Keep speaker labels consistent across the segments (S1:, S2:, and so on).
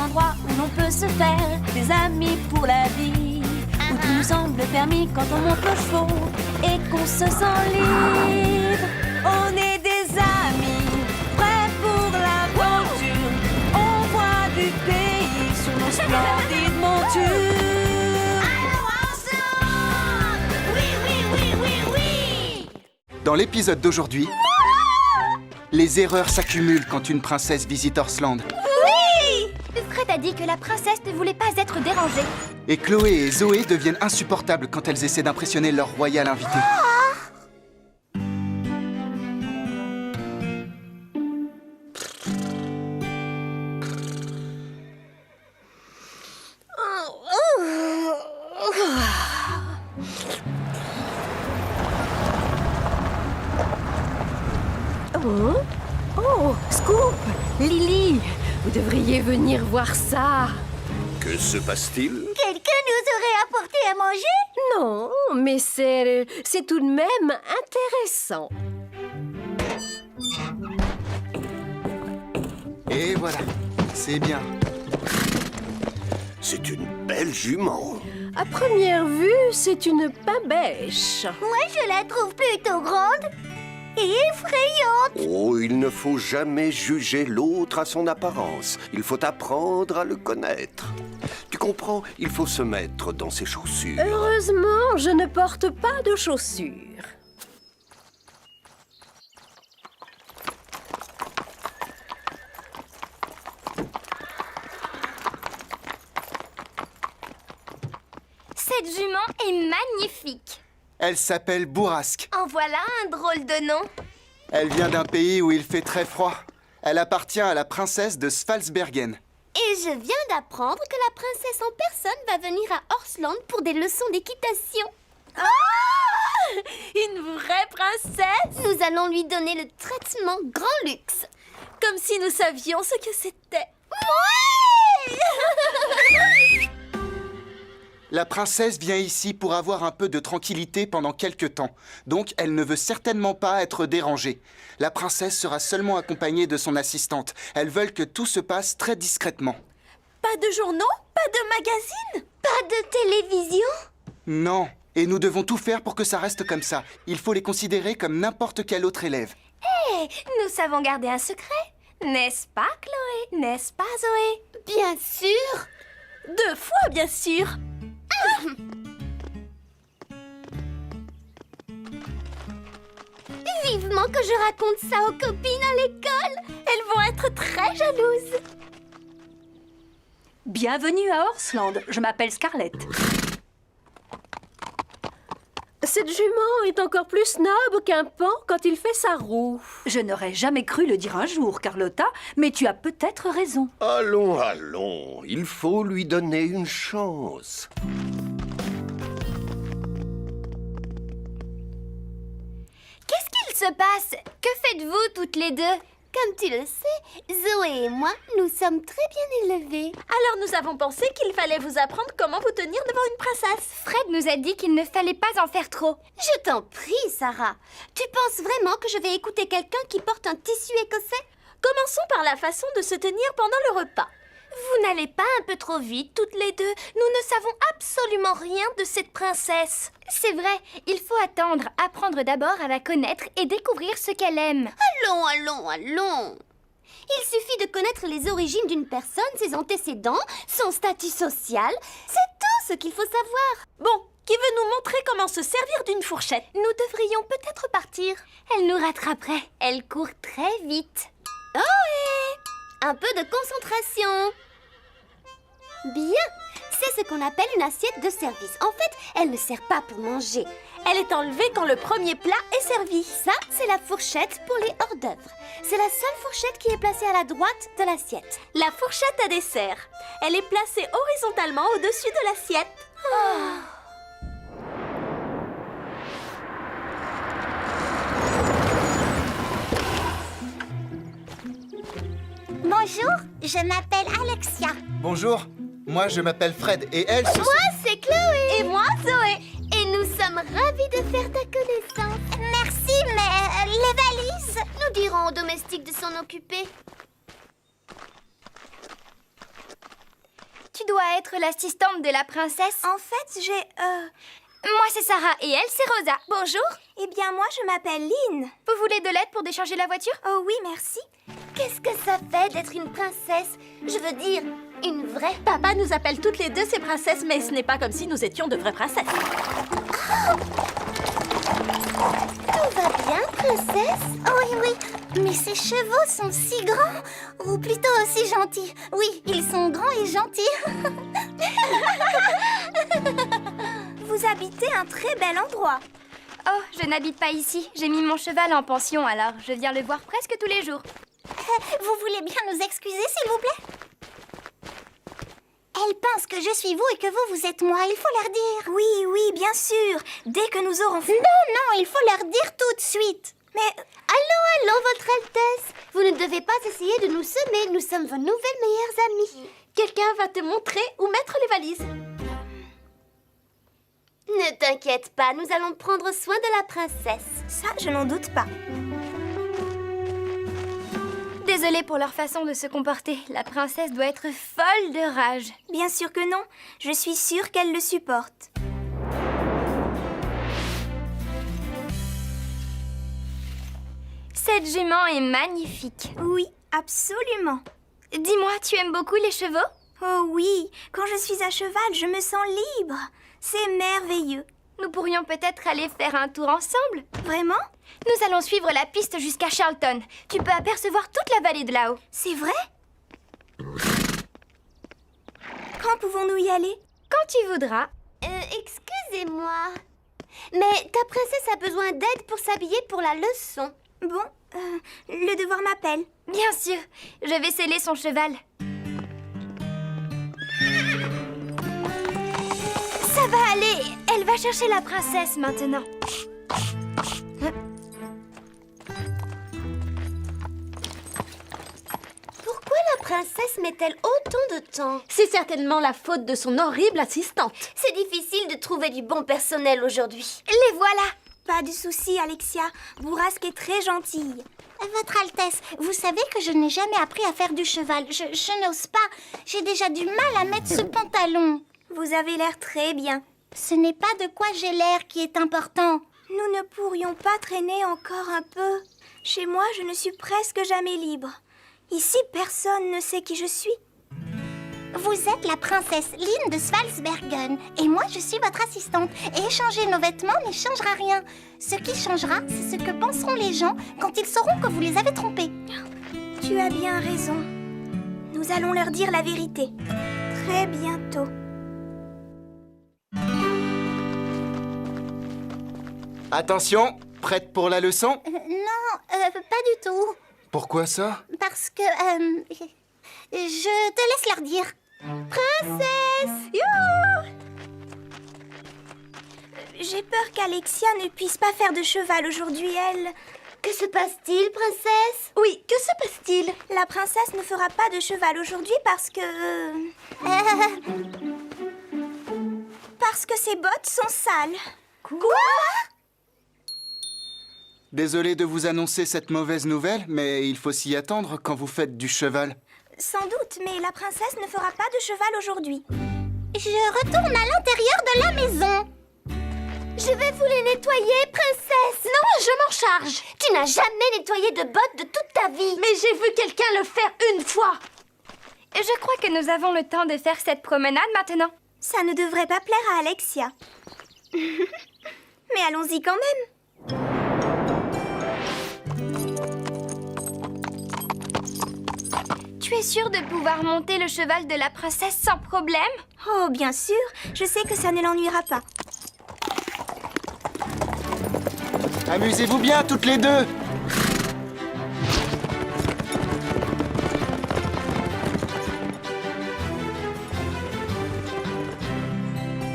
S1: endroit où l'on peut se faire des amis pour la vie, où tout nous semble permis quand on monte nos chevaux et qu'on se sent libre. On est des amis, prêts pour l'aventure. On voit du pays sur nos splendides montures.
S2: Alors ensemble! Oui, oui, oui, oui, oui!
S3: Dans l'épisode d'aujourd'hui, les erreurs s'accumulent quand une princesse visite Horseland.
S2: Oui! Fred a dit que la princesse ne voulait pas être dérangée.
S3: Et Chloé et Zoé deviennent insupportables quand elles essaient d'impressionner leur royal invité.
S4: Oh, Scoop, Lily, vous devriez venir voir ça.
S5: Que se passe-t-il?
S2: Quelqu'un nous aurait apporté à manger?
S4: Non, mais c'est tout de même intéressant.
S3: Et voilà, c'est bien.
S5: C'est une belle jument.
S4: À première vue, c'est une babèche.
S2: Moi, je la trouve plutôt grande et effrayante.
S5: Oh, il ne faut jamais juger l'autre à son apparence. Il faut apprendre à le connaître. Tu comprends? Il faut se mettre dans ses chaussures.
S4: Heureusement, je ne porte pas de chaussures.
S2: Cette jument est magnifique.
S3: Elle s'appelle Bourrasque.
S2: En voilà un drôle de nom.
S3: Elle vient d'un pays où il fait très froid. Elle appartient à la princesse de Svalsbergen.
S2: Et je viens d'apprendre que la princesse en personne va venir à Horseland pour des leçons d'équitation.
S1: Oh! Une vraie princesse!
S2: Nous allons lui donner le traitement grand luxe.
S1: Comme si nous savions ce que c'était.
S2: Oui!
S3: La princesse vient ici pour avoir un peu de tranquillité pendant quelque temps. Donc, elle ne veut certainement pas être dérangée. La princesse sera seulement accompagnée de son assistante. Elles veulent que tout se passe très discrètement.
S1: Pas de journaux? Pas de magazines?
S2: Pas de télévision?
S3: Non, et nous devons tout faire pour que ça reste comme ça. Il faut les considérer comme n'importe quel autre élève.
S2: Hé, nous savons garder un secret. N'est-ce pas, Chloé? N'est-ce pas, Zoé? Bien sûr.
S1: 2 fois, bien sûr.
S2: Vivement que je raconte ça aux copines à l'école.
S1: Elles vont être très jalouses. Bienvenue à Horseland. Je m'appelle Scarlett.
S4: Cette jument est encore plus snob qu'un pan quand il fait sa roue.
S1: Je n'aurais jamais cru le dire un jour, Carlotta, mais tu as peut-être raison.
S5: Allons, allons. Il faut lui donner une chance.
S2: Qu'est-ce qu'il se passe? Que faites-vous toutes les deux? Comme tu le sais, Zoé et moi, nous sommes très bien élevés.
S1: Alors nous avons pensé qu'il fallait vous apprendre comment vous tenir devant une princesse.
S2: Fred nous a dit qu'il ne fallait pas en faire trop. Je t'en prie, Sarah. Tu penses vraiment que je vais écouter quelqu'un qui porte un tissu écossais?
S1: Commençons par la façon de se tenir pendant le repas.
S2: Vous n'allez pas un peu trop vite, toutes les deux? Nous ne savons absolument rien de cette princesse. C'est vrai, il faut attendre, apprendre d'abord à la connaître et découvrir ce qu'elle aime. Allons, allons, allons. Il suffit de connaître les origines d'une personne, ses antécédents, son statut social. C'est tout ce qu'il faut savoir.
S1: Bon, qui veut nous montrer comment se servir d'une fourchette?
S2: Nous devrions peut-être partir. Elle nous rattraperait. Elle court très vite. Oh, un peu de concentration. Bien, c'est ce qu'on appelle une assiette de service. En fait, elle ne sert pas pour manger.
S1: Elle est enlevée quand le premier plat est servi.
S2: Ça, c'est la fourchette pour les hors-d'œuvre. C'est la seule fourchette qui est placée à la droite de l'assiette.
S1: La fourchette à dessert. Elle est placée horizontalement au-dessus de l'assiette.
S2: Bonjour, je m'appelle Alexia.
S3: Bonjour, moi je m'appelle Fred et elle se...
S2: Moi, c'est Chloé. Et moi, Zoé. Et nous sommes ravis de faire ta connaissance. Merci, mais les valises? Nous dirons au domestique de s'en occuper. dois être l'assistante de la princesse?
S6: En fait,
S2: Moi, c'est Sarah et elle, c'est Rosa. Bonjour.
S6: Eh bien, moi, je m'appelle Lynn.
S2: Vous voulez de l'aide pour décharger la voiture?
S6: Oh oui, merci.
S1: Qu'est-ce que ça fait d'être une princesse? Je veux dire, une vraie.
S4: Papa nous appelle toutes les deux ses princesses, mais ce n'est pas comme si nous étions de vraies princesses.
S1: Tout va bien, princesse?
S7: Oui, oui, mais ces chevaux sont si grands, ou plutôt aussi gentils. Oui, ils sont grands et gentils.
S6: Vous habitez un très bel endroit.
S2: Oh, je n'habite pas ici. J'ai mis mon cheval en pension, alors je viens le voir presque tous les jours.
S7: Vous voulez bien nous excuser, s'il vous plaît? Elles pensent que je suis vous et que vous êtes moi, il faut leur dire.
S6: Oui, oui, bien sûr. Dès que nous aurons fait...
S7: Non, il faut leur dire tout de suite.
S6: Mais
S1: Allô, Votre Altesse. Vous ne devez pas essayer de nous semer. Nous sommes vos nouvelles meilleures amies.
S4: Quelqu'un va te montrer où mettre les valises.
S1: Ne t'inquiète pas, nous allons prendre soin de la princesse.
S6: ça, je n'en doute pas.
S2: Désolée pour leur façon de se comporter. La princesse doit être folle de rage.
S6: Bien sûr que non. Je suis sûre qu'elle le supporte.
S2: Cette jument est magnifique.
S6: Oui, absolument.
S2: Dis-moi, tu aimes beaucoup les chevaux?
S6: Oh oui, quand je suis à cheval, je me sens libre. C'est merveilleux.
S2: Nous pourrions peut-être aller faire un tour ensemble.
S6: Vraiment?
S2: Nous allons suivre la piste jusqu'à Charlton. Tu peux apercevoir toute la vallée de là-haut.
S6: C'est vrai? Quand pouvons-nous y aller?
S2: Quand tu voudras.
S1: Excusez-moi. Mais ta princesse a besoin d'aide pour s'habiller pour la leçon.
S6: Bon, le devoir m'appelle.
S2: Bien sûr, je vais sceller son cheval. Ça va aller. Elle va chercher la princesse maintenant.
S1: Pourquoi la princesse met-elle autant de temps?
S4: C'est certainement la faute de son horrible assistante.
S1: C'est difficile de trouver du bon personnel aujourd'hui.
S2: Les voilà.
S6: Pas de souci, Alexia. Bourrasque est très gentille.
S7: Votre Altesse, vous savez que je n'ai jamais appris à faire du cheval. Je n'ose pas. J'ai déjà du mal à mettre ce pantalon.
S6: Vous avez l'air très bien.
S7: Ce n'est pas de quoi j'ai l'air qui est important.
S6: Nous ne pourrions pas traîner encore un peu. Chez moi, je ne suis presque jamais libre. Ici, personne ne sait qui je suis.
S7: Vous êtes la princesse Lynn de Svalsbergen et moi je suis votre assistante. Et échanger nos vêtements n'y changera rien. Ce qui changera, c'est ce que penseront les gens quand ils sauront que vous les avez trompés.
S6: Tu as bien raison. Nous allons leur dire la vérité. Très bientôt.
S3: Attention, prête pour la leçon?
S7: Non, pas du tout.
S3: Pourquoi ça?
S7: Parce que... je te laisse leur dire. Princesse!
S6: J'ai peur qu'Alexia ne puisse pas faire de cheval aujourd'hui, elle.
S1: Que se passe-t-il, princesse?
S4: Oui, que se passe-t-il?
S6: La princesse ne fera pas de cheval aujourd'hui parce que... Parce que ses bottes sont sales.
S7: Quoi?
S3: Désolé de vous annoncer cette mauvaise nouvelle, mais il faut s'y attendre quand vous faites du cheval.
S6: Sans doute, mais la princesse ne fera pas de cheval aujourd'hui.
S7: Je retourne à l'intérieur de la maison.
S1: Je vais vous les nettoyer, princesse.
S4: Non, je m'en charge.
S1: Tu n'as jamais nettoyé de bottes de toute ta vie.
S4: Mais j'ai vu quelqu'un le faire une fois.
S2: Je crois que nous avons le temps de faire cette promenade maintenant.
S6: Ça ne devrait pas plaire à Alexia. Mais allons-y quand même.
S2: Tu es sûre de pouvoir monter le cheval de la princesse sans problème?
S6: Oh, bien sûr. Je sais que ça ne l'ennuiera pas.
S3: Amusez-vous bien toutes les deux!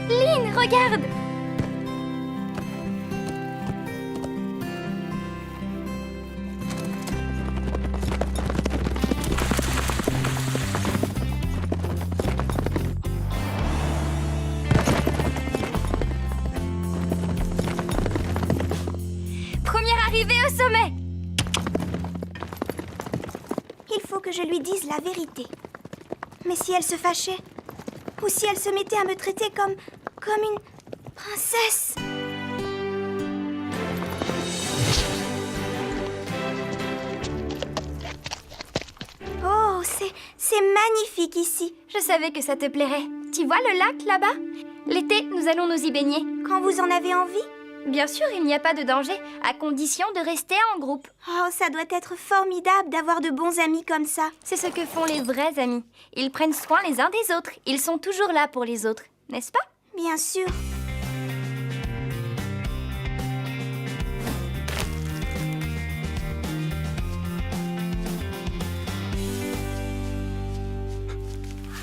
S2: Lynn, regarde! Première arrivée au sommet!
S6: Il faut que je lui dise la vérité. Mais si elle se fâchait? Ou si elle se mettait à me traiter comme une princesse. Oh, c'est magnifique ici.
S2: Je savais que ça te plairait. Tu vois le lac là-bas? L'été, nous allons nous y baigner.
S6: Quand vous en avez envie?
S2: Bien sûr, il n'y a pas de danger, à condition de rester en groupe.
S6: Oh, ça doit être formidable d'avoir de bons amis comme ça.
S2: C'est ce que font les vrais amis. Ils prennent soin les uns des autres. Ils sont toujours là pour les autres, n'est-ce pas?
S6: Bien sûr.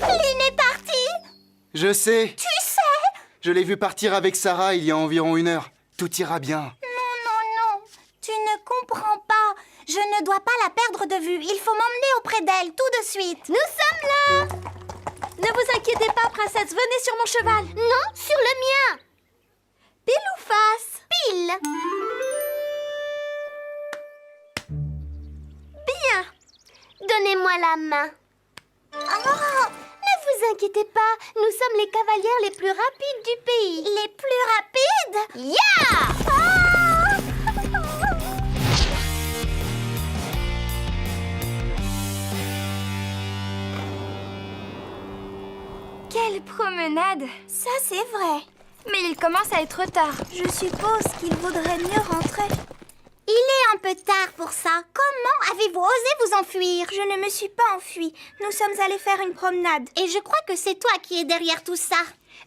S7: Lynn est partie.
S3: Je sais.
S7: Tu sais?
S3: Je l'ai vu partir avec Sarah il y a environ 1 heure. Tout ira bien.
S7: Non. Tu ne comprends pas. Je ne dois pas la perdre de vue. Il faut m'emmener auprès d'elle tout de suite.
S4: Nous sommes là! Ne vous inquiétez pas, princesse, venez sur mon cheval.
S7: Non, sur le mien.
S4: Pile ou face?
S7: Pile.
S4: Bien. Donnez-moi la main.
S7: Oh,
S4: Ne vous inquiétez pas, nous sommes les cavalières les plus rapides du pays.
S7: les plus rapides.
S4: Yeah!
S2: Quelle promenade!
S6: Ça, c'est vrai.
S2: Mais il commence à être tard.
S6: Je suppose qu'il vaudrait mieux rentrer.
S7: Il est un peu tard pour ça. Comment avez-vous osé vous enfuir?
S6: Je ne me suis pas enfuie. Nous sommes allés faire une promenade.
S7: Et je crois que c'est toi qui es derrière tout ça.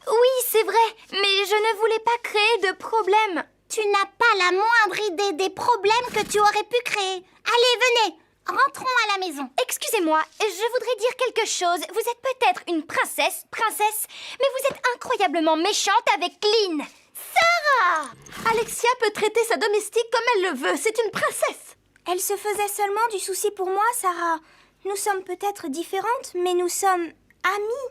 S2: Oui, c'est vrai, mais je ne voulais pas créer de problème.
S7: Tu n'as pas la moindre idée des problèmes que tu aurais pu créer. Allez, venez, rentrons à la maison.
S2: Excusez-moi, je voudrais dire quelque chose. Vous êtes peut-être une princesse, mais vous êtes incroyablement méchante avec Lynn.
S4: Sarah! Alexia peut traiter sa domestique comme elle le veut. C'est une princesse.
S6: Elle se faisait seulement du souci pour moi, Sarah. Nous sommes peut-être différentes, mais nous sommes amies.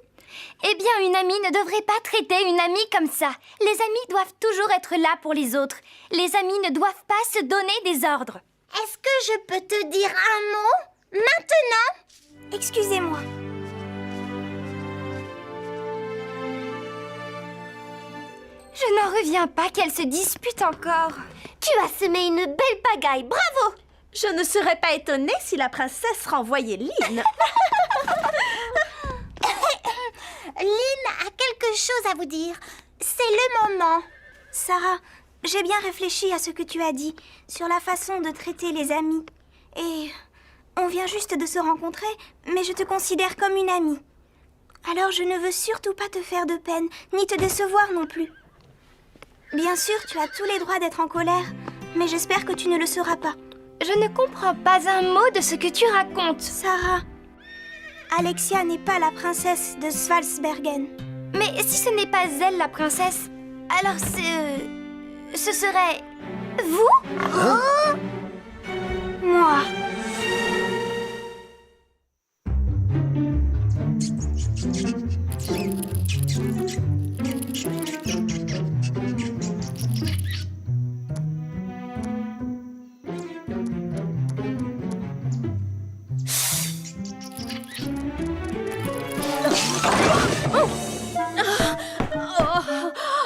S2: Eh bien, une amie ne devrait pas traiter une amie comme ça. Les amis doivent toujours être là pour les autres. Les amis ne doivent pas se donner des ordres.
S7: Est-ce que je peux te dire un mot maintenant?
S6: Excusez-moi.
S2: Je n'en reviens pas qu'elles se disputent encore.
S4: Tu as semé une belle pagaille. Bravo! Je ne serais pas étonnée si la princesse renvoyait Lynn.
S7: Lynn a quelque chose à vous dire. C'est le moment.
S6: Sarah, j'ai bien réfléchi à ce que tu as dit sur la façon de traiter les amis. Et on vient juste de se rencontrer, mais je te considère comme une amie. Alors je ne veux surtout pas te faire de peine, ni te décevoir non plus. Bien sûr, tu as tous les droits d'être en colère, mais j'espère que tu ne le seras pas.
S2: Je ne comprends pas un mot de ce que tu racontes.
S6: Sarah, Alexia n'est pas la princesse de Svalsbergen.
S2: Mais si ce n'est pas elle la princesse, alors ce serait... vous?
S6: Moi.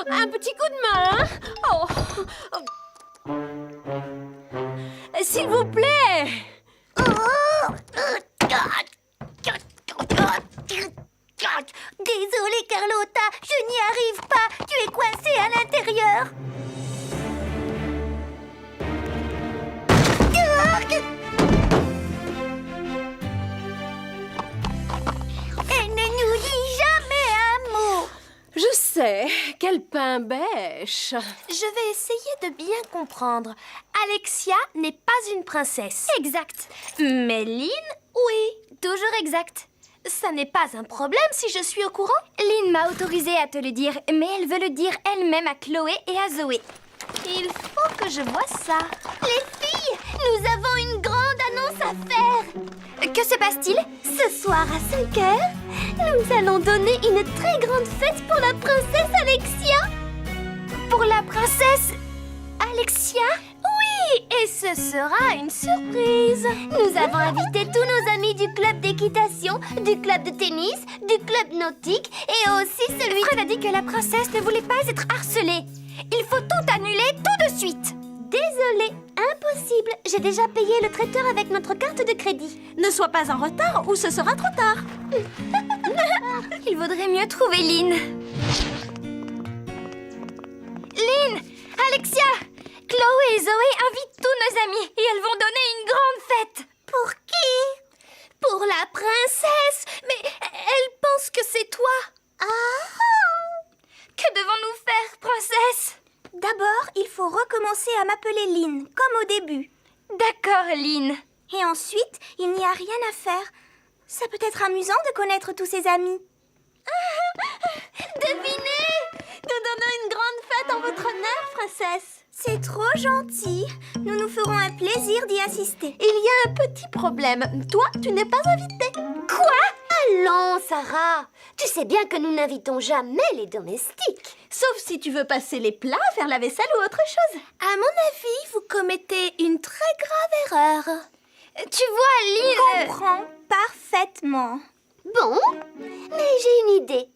S4: Un petit coup de main, hein? S'il vous plaît!
S7: Désolée, Carlotta, je n'y arrive pas. Tu es coincée à l'intérieur. Elle ne nous dit jamais un mot.
S4: Je sais, quel pain bêche.
S2: Je vais essayer de bien comprendre. Alexia n'est pas une princesse. Exact. Mais Lynn, oui, toujours exact. Ça n'est pas un problème si je suis au courant. Lynn m'a autorisé à te le dire, mais elle veut le dire elle-même à Chloé et à Zoé. Il faut que je voie ça.
S7: Les filles, nous avons une grande annonce à faire.
S2: Que se passe-t-il?
S4: Ce soir à 5 heures, nous allons donner une très grande fête pour la princesse Alexia.
S2: Pour la princesse Alexia?
S4: Oui, et
S2: ce sera une surprise.
S8: Nous avons invité tous nos amis du club d'équitation, du club de tennis, du club nautique et aussi celui...
S2: Fred a dit que la princesse ne voulait pas être harcelée. Il faut tout annuler tout de suite.
S8: Désolée, impossible. J'ai déjà payé le traiteur avec notre carte de crédit.
S4: Ne sois pas en retard ou ce sera trop tard.
S2: Il vaudrait mieux trouver Lynn. Lynn, Alexia, Chloé et Zoé invitent tous nos amis et elles vont donner une grande fête.
S8: Pour qui?
S2: Pour la princesse. Mais elle pense que c'est toi. Que devons-nous faire, princesse?
S6: D'abord, il faut recommencer à m'appeler Lynn, comme au début.
S2: D'accord, Lynn.
S6: Et ensuite, il n'y a rien à faire. Ça peut être amusant de connaître tous ses amis.
S4: Devinez! Nous donnons une grande fête en votre honneur, princesse.
S6: C'est trop gentil. Nous nous ferons un plaisir d'y assister.
S4: Il y a un petit problème. Toi, tu n'es pas invitée.
S8: Allons, Sarah. Tu sais bien que nous n'invitons jamais les domestiques.
S4: Sauf si tu veux passer les plats, faire la vaisselle ou autre chose.
S2: À mon avis, vous commettez une très grave erreur. Tu vois, Lynn...
S6: Comprends parfaitement.
S8: Bon, mais j'ai une idée.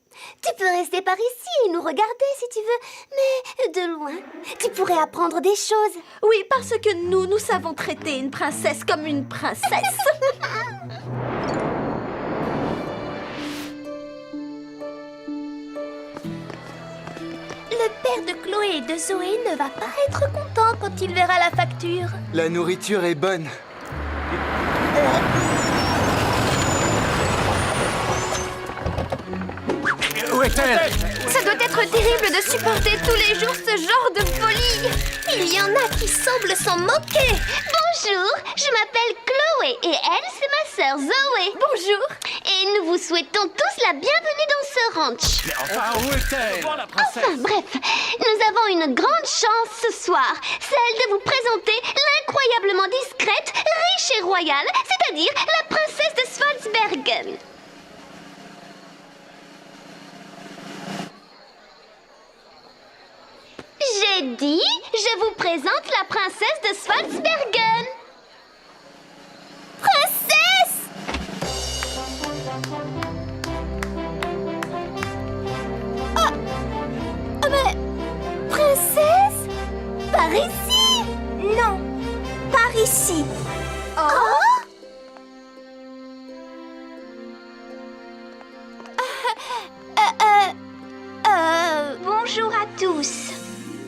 S8: Tu peux rester par ici et nous regarder si tu veux, mais de loin. Tu pourrais apprendre des choses.
S4: Oui, parce que nous savons traiter une princesse comme une princesse.
S2: Le père de Chloé et de Zoé ne va pas être content quand il verra la facture.
S3: La nourriture est bonne.
S9: Où est-elle?
S2: Ça doit être terrible de supporter tous les jours ce genre de folie. Il y en a qui semblent s'en moquer.
S8: Bonjour, je m'appelle Chloé et elle, c'est ma sœur Zoé.
S2: Bonjour.
S8: Et nous vous souhaitons tous la bienvenue dans ce ranch.
S9: Mais enfin, où est-elle? Voir la princesse.
S8: Enfin bref, nous avons une grande chance ce soir, celle de vous présenter l'incroyablement discrète, riche et royale, c'est-à-dire la princesse de Svalsbergen. J'ai dit, je vous présente la princesse de Svalsbergen. Princesse!
S2: Mais... Princesse? Par ici?
S6: Non, par ici. Bonjour à tous.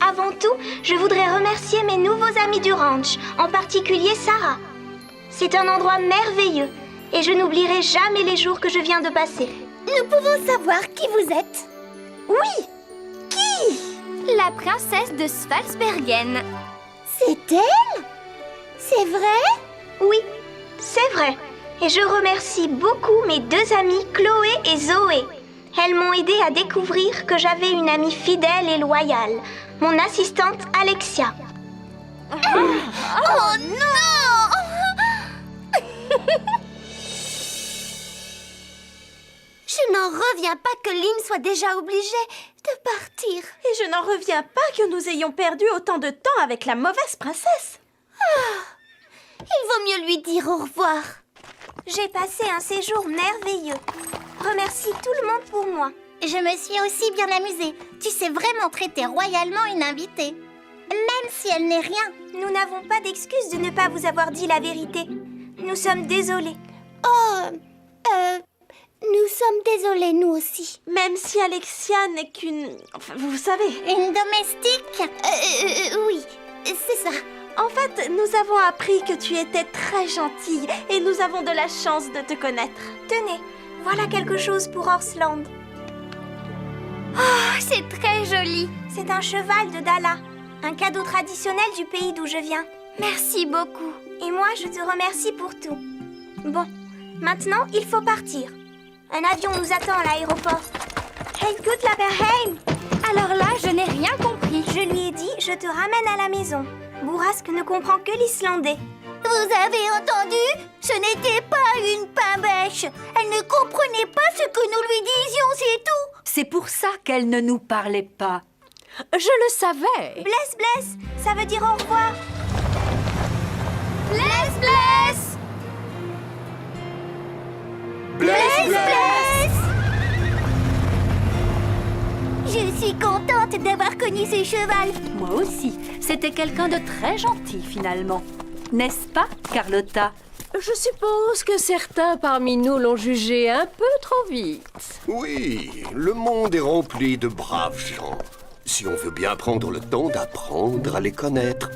S6: Avant tout, je voudrais remercier mes nouveaux amis du ranch, en particulier Sarah. C'est un endroit merveilleux et je n'oublierai jamais les jours que je viens de passer.
S8: Nous pouvons savoir qui vous êtes?
S6: Oui,
S2: La princesse de Svalsbergen.
S8: C'est elle? C'est vrai?
S6: oui, c'est vrai. Et je remercie beaucoup mes deux amies Chloé et Zoé. Elles m'ont aidé à découvrir que j'avais une amie fidèle et loyale, mon assistante Alexia.
S8: Oh non! Je n'en reviens pas que Lynn soit déjà obligée de partir.
S4: Et je n'en reviens pas que nous ayons perdu autant de temps avec la mauvaise princesse.
S8: Il vaut mieux lui dire au revoir.
S6: J'ai passé un séjour merveilleux. Remercie tout le monde pour moi.
S7: Je me suis aussi bien amusée. Tu sais vraiment traiter royalement une invitée. Même si elle n'est rien.
S6: Nous n'avons pas d'excuse de ne pas vous avoir dit la vérité. Nous sommes désolés.
S8: Nous sommes désolés, nous aussi.
S4: Même si Alexia n'est qu'une... Enfin, vous savez.
S7: Une domestique?
S8: Oui, c'est ça.
S4: En fait, nous avons appris que tu étais très gentille et nous avons de la chance de te connaître.
S6: Tenez, voilà quelque chose pour Horsland.
S2: Oh, c'est très joli.
S6: C'est un cheval de Dala, un cadeau traditionnel du pays d'où je viens.
S2: Merci beaucoup.
S6: Et moi, je te remercie pour tout. Bon, maintenant, il faut partir. Un avion nous attend à l'aéroport. Hey, écoute la Berheim!
S2: Alors là, je n'ai rien compris.
S6: Je lui ai dit, je te ramène à la maison. Bourrasque ne comprend que l'islandais.
S8: Vous avez entendu? Ce n'était pas une pain-bêche. Elle ne comprenait pas ce que nous lui disions, c'est tout.
S10: C'est pour ça qu'elle ne nous parlait pas.
S4: Je le savais.
S6: Bless, bless, ça veut dire au revoir. contente d'avoir connu ce cheval.
S10: Moi aussi. C'était quelqu'un de très gentil, finalement. N'est-ce pas, Carlotta?
S11: Je suppose que certains parmi nous l'ont jugé un peu trop vite.
S5: Oui, le monde est rempli de braves gens. Si on veut bien prendre le temps d'apprendre à les connaître.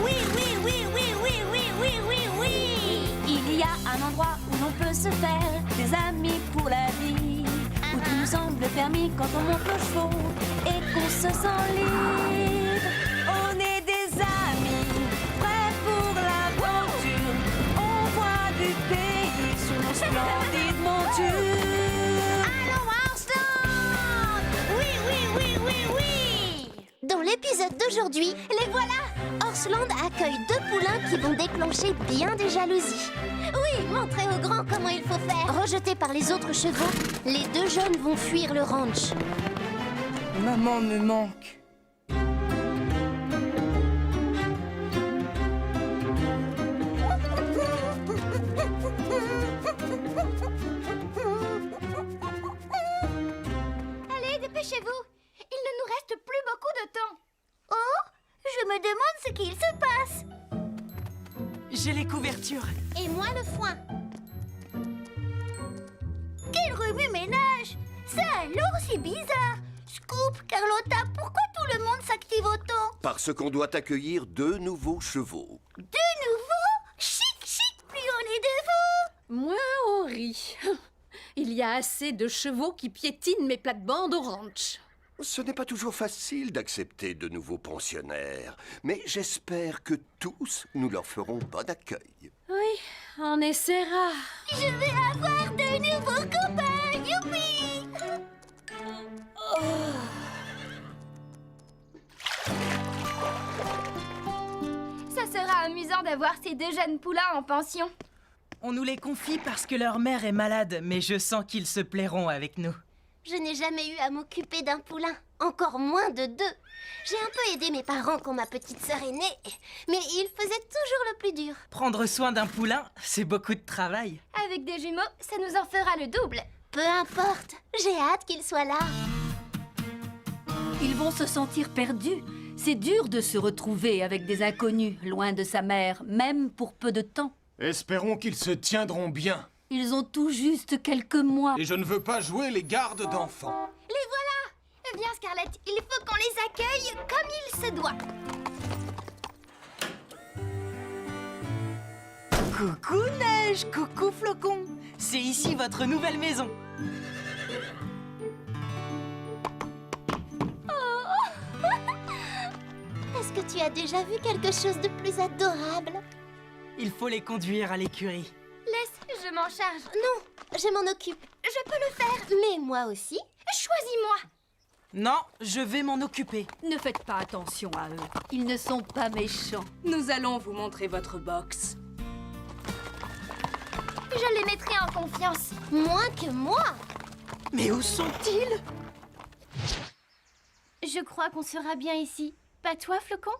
S6: Oui, oui, oui, oui, oui, oui, oui, oui, oui.
S1: Il y a un endroit où l'on peut se faire des amis pour la vie, où tout nous semble permis quand on monte nos chevaux et qu'on se sent libre. On est des amis, prêts pour l'aventure. On voit du pays sur nos splendides montures.
S6: Allons, Arslan! Oui, oui, oui, oui, oui.
S7: Dans l'épisode d'aujourd'hui, les voilà! Horsland accueille 2 poulains qui vont déclencher bien des jalousies. Oui, montrez aux grands comment il faut faire. Rejetés par les autres chevaux, les 2 jeunes vont fuir le ranch.
S12: Maman me manque.
S2: Allez, dépêchez-vous. Il ne nous reste plus beaucoup de temps.
S6: Oh, je me demande ce qu'il se passe.
S12: J'ai les couvertures.
S7: Et moi le foin.
S6: Quel remue-ménage! Ça alors, c'est bizarre. Scoop, Carlotta, pourquoi tout le monde s'active autant?
S5: Parce qu'on doit accueillir 2 nouveaux chevaux.
S6: De nouveau? Chic, chic, plus on est devant.
S11: Moins on rit. Il y a assez de chevaux qui piétinent mes plates-bandes au ranch.
S5: Ce n'est pas toujours facile d'accepter de nouveaux pensionnaires, mais j'espère que tous nous leur ferons bon accueil.
S11: Oui, on essaiera.
S6: Je vais avoir de nouveaux copains, youpi!
S2: Ça sera amusant d'avoir ces 2 jeunes poulains en pension.
S12: On nous les confie parce que leur mère est malade, mais je sens qu'ils se plairont avec nous.
S7: Je n'ai jamais eu à m'occuper d'un poulain, encore moins de 2. J'ai un peu aidé mes parents quand ma petite sœur est née, mais ils faisaient toujours le plus dur.
S12: Prendre soin d'un poulain, c'est beaucoup de travail.
S2: Avec des jumeaux, ça nous en fera le double.
S7: Peu importe, j'ai hâte qu'ils soient là.
S10: Ils vont se sentir perdus. C'est dur de se retrouver avec des inconnus, loin de sa mère, même pour peu de temps.
S9: Espérons qu'ils se tiendront bien.
S10: Ils ont tout juste quelques mois.
S9: Et je ne veux pas jouer les gardes d'enfants.
S2: Les voilà! Viens, Scarlett, il faut qu'on les accueille comme il se doit.
S12: Coucou Neige, coucou Flocon. C'est ici votre nouvelle maison.
S7: Est-ce que tu as déjà vu quelque chose de plus adorable?
S12: Il faut les conduire à l'écurie.
S2: Laisse, je m'en charge.
S7: Non, je m'en occupe.
S2: Je peux le faire.
S7: Mais moi aussi.
S2: Choisis-moi.
S12: Non, je vais m'en occuper.
S10: Ne faites pas attention à eux. Ils ne sont pas méchants.
S11: Nous allons vous montrer votre box.
S2: Je les mettrai en confiance.
S7: Moins que moi.
S12: Mais où sont-ils?
S2: Je crois qu'on sera bien ici. Pas toi, Flocon?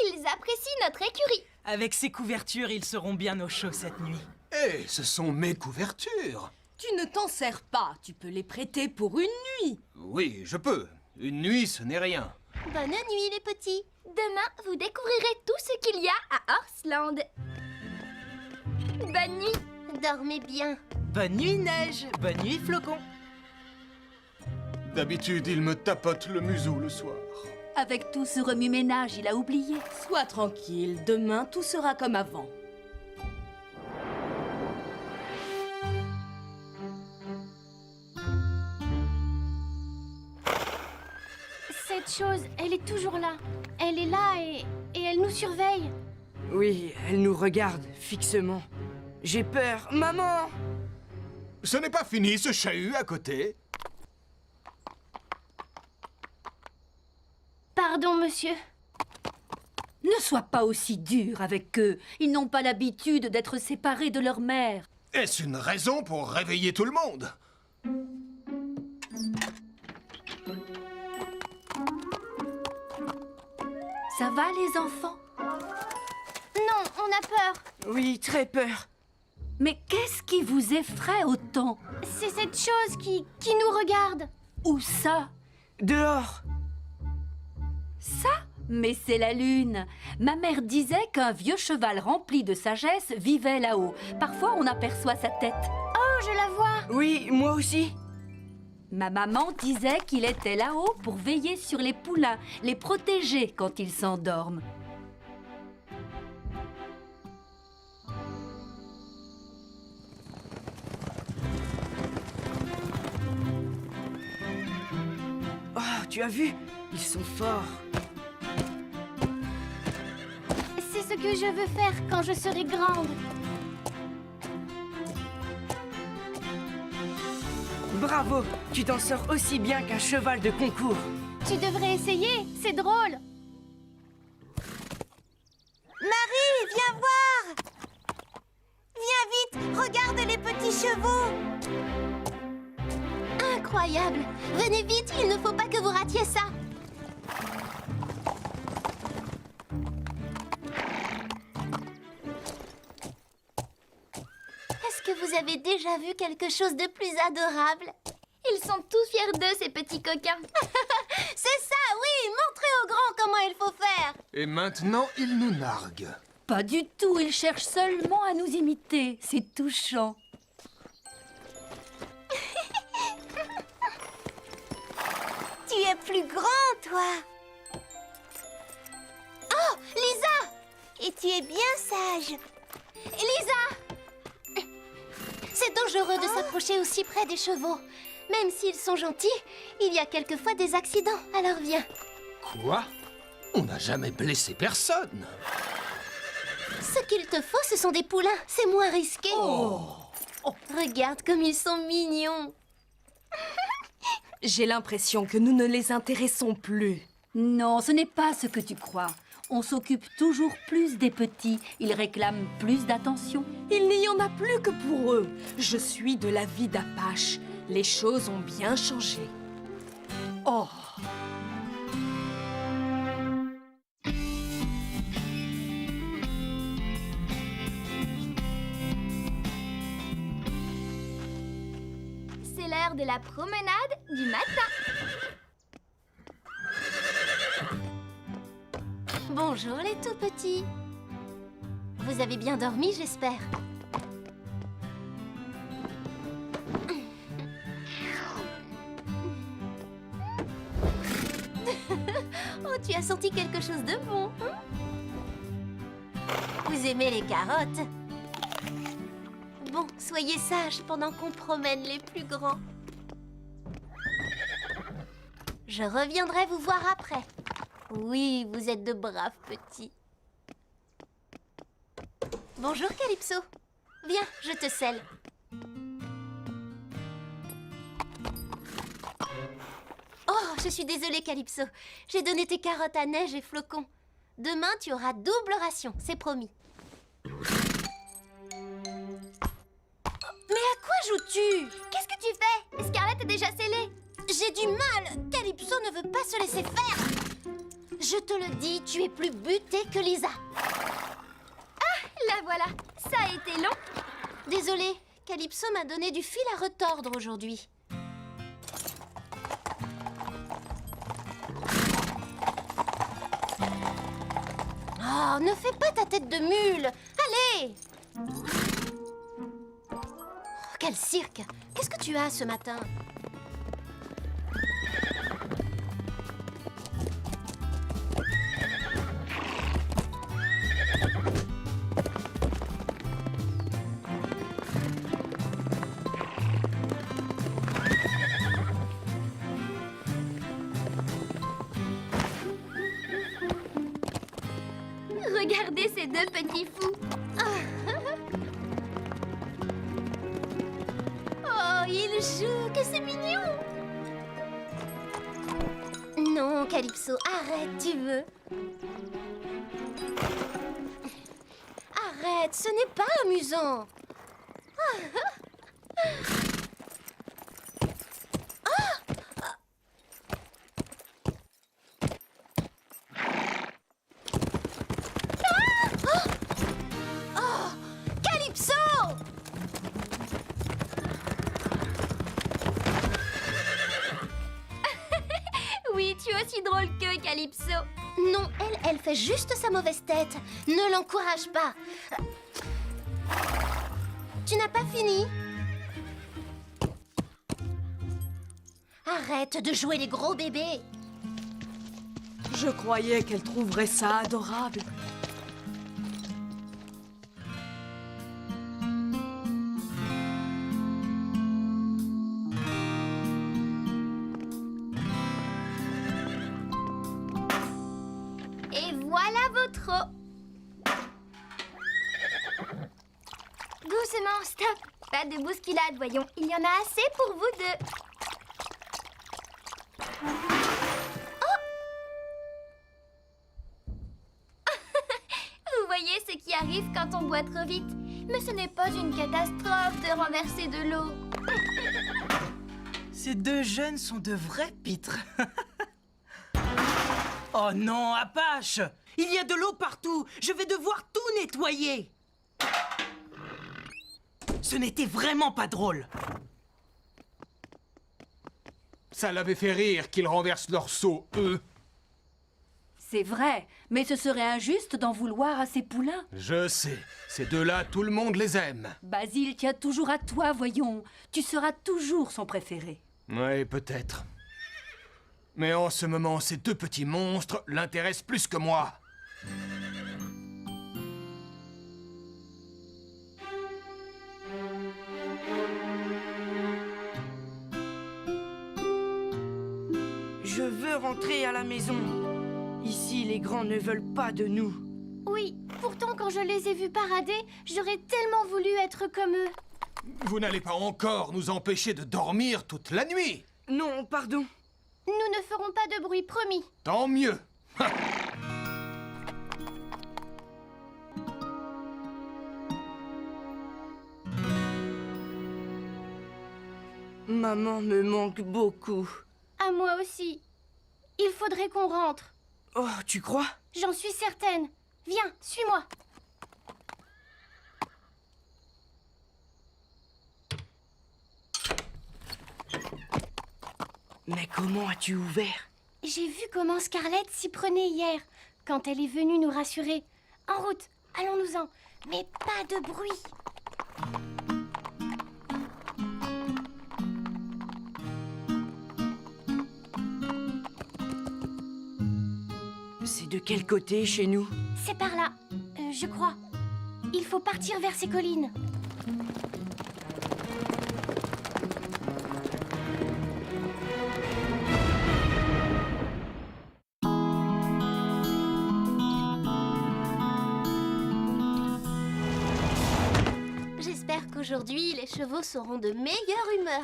S2: Ils apprécient notre écurie.
S12: Avec ces couvertures, ils seront bien au chaud cette nuit.
S9: Hé, ce sont mes couvertures.
S11: Tu ne t'en sers pas. Tu peux les prêter pour une nuit.
S9: Oui, je peux. Une nuit, ce n'est rien.
S7: Bonne nuit, les petits.
S2: Demain, vous découvrirez tout ce qu'il y a à Horsland. Bonne nuit.
S7: Dormez bien.
S12: Bonne nuit Neige, bonne nuit Flocon.
S9: D'habitude, il me tapote le museau le soir.
S10: Avec tout ce remue-ménage, il a oublié.
S11: Sois tranquille. Demain, tout sera comme avant.
S2: C'est cette chose, elle est toujours là. Elle est là et elle nous surveille.
S13: Oui, elle nous regarde fixement. J'ai peur. Maman!
S9: Ce n'est pas fini, ce chahut à côté.
S2: Pardon, monsieur.
S10: Ne sois pas aussi dur avec eux. Ils n'ont pas l'habitude d'être séparés de leur mère.
S9: Est-ce une raison pour réveiller tout le monde?
S10: Ça va, les enfants?
S2: Non, on a peur.
S13: Oui, très peur.
S10: Mais qu'est-ce qui vous effraie autant?
S2: C'est cette chose qui nous regarde.
S10: Où ça?
S13: Dehors!
S10: Ça? Mais c'est la lune. Ma mère disait qu'un vieux cheval rempli de sagesse vivait là-haut. Parfois, on aperçoit sa tête.
S2: Oh, je la vois.
S13: Oui, moi aussi.
S10: Ma maman disait qu'il était là-haut pour veiller sur les poulains, les protéger quand ils s'endorment.
S13: Oh, tu as vu? Ils sont forts.
S2: C'est ce que je veux faire quand je serai grande.
S13: Bravo! Tu t'en sors aussi bien qu'un cheval de concours.
S2: Tu devrais essayer, c'est drôle.
S6: Marie, viens voir! Viens vite, regarde les petits chevaux!
S8: Incroyable! Venez vite, il ne faut pas que vous ratiez ça! Est-ce que vous avez déjà vu quelque chose de plus adorable?
S2: Ils sont tous fiers d'eux, ces petits coquins.
S8: C'est ça, oui! Montrez aux grands comment il faut faire!
S9: Et maintenant, il nous nargue.
S10: Pas du tout, ils cherchent seulement à nous imiter. C'est touchant.
S6: Tu es plus grand, toi!
S8: Oh, Lisa!
S6: Et tu es bien sage!
S8: Lisa! C'est dangereux de s'approcher aussi près des chevaux. Même s'ils sont gentils, il y a quelquefois des accidents, alors viens.
S9: Quoi? On n'a jamais blessé personne.
S8: Ce qu'il te faut, ce sont des poulains. C'est moins risqué. Regarde comme ils sont mignons.
S14: J'ai l'impression que nous ne les intéressons plus.
S10: Non, ce n'est pas ce que tu crois. On s'occupe toujours plus des petits. Ils réclament plus d'attention.
S14: Il n'y en a plus que pour eux. Je suis de l'avis d'Apache. Les choses ont bien changé. Oh!
S2: C'est l'heure de la promenade du matin.
S8: Bonjour les tout petits. Vous avez bien dormi, j'espère. Oh, tu as senti quelque chose de bon, hein? Vous aimez les carottes? Bon, soyez sages pendant qu'on promène les plus grands. Je reviendrai vous voir après. Oui, vous êtes de braves petits. Bonjour, Calypso. Viens, je te selle. Oh, je suis désolée, Calypso. J'ai donné tes carottes à Neige et Flocon. Demain, tu auras double ration, c'est promis. Mais à quoi joues-tu? Qu'est-ce que tu fais? Scarlett est déjà scellée. J'ai du mal. Calypso ne veut pas se laisser faire. Je te le dis, tu es plus butée que Lisa.
S2: Ah, la voilà. Ça a été long.
S8: Désolée, Calypso m'a donné du fil à retordre aujourd'hui. Oh, ne fais pas ta tête de mule. Allez! Oh, quel cirque! Qu'est-ce que tu as ce matin?
S2: ces deux petits fous. Oh, ils jouent, que c'est mignon. Non, Calypso, arrête, tu veux. Arrête, ce n'est pas amusant. Calypso! Oui, tu es aussi drôle que Calypso. Non, elle fait juste sa mauvaise tête. Ne l'encourage pas. Tu n'as pas fini? Arrête de jouer les gros bébés.
S14: Je croyais qu'elle trouverait ça adorable.
S2: Et voilà votre eau. Doucement, stop. Pas de bousculade, voyons. Il y en a assez pour vous deux. Vous voyez ce qui arrive quand on boit trop vite. Mais ce n'est pas une catastrophe de renverser de l'eau.
S12: Ces deux jeunes sont de vrais pitres. Oh non, Apache! Il y a de l'eau partout! Je vais devoir tout nettoyer! Ce n'était vraiment pas drôle.
S9: Ça l'avait fait rire qu'ils renversent leur seau, eux.
S10: C'est vrai, mais ce serait injuste d'en vouloir à ces poulains.
S9: Je sais, ces deux-là, tout le monde les aime.
S10: Basile tient toujours à toi, voyons. Tu seras toujours son préféré.
S9: Oui, peut-être. Mais en ce moment, ces deux petits monstres l'intéressent plus que moi.
S13: Je veux rentrer à la maison. Ici, les grands ne veulent pas de nous.
S2: Oui, pourtant quand je les ai vus parader, j'aurais tellement voulu être comme eux.
S9: Vous n'allez pas encore nous empêcher de dormir toute la nuit.
S13: Non, pardon.
S2: Nous ne ferons pas de bruit, promis.
S9: Tant mieux.
S13: Maman me manque beaucoup.
S2: À moi aussi. Il faudrait qu'on rentre.
S13: Oh, tu crois?
S2: J'en suis certaine. Viens, suis-moi.
S13: Mais comment as-tu ouvert?
S2: J'ai vu comment Scarlett s'y prenait hier, quand elle est venue nous rassurer. En route, allons-nous-en. Mais pas de bruit.
S13: C'est de quel côté chez nous?
S2: C'est par là, je crois. Il faut partir vers ces collines. J'espère qu'aujourd'hui, les chevaux seront de meilleure humeur.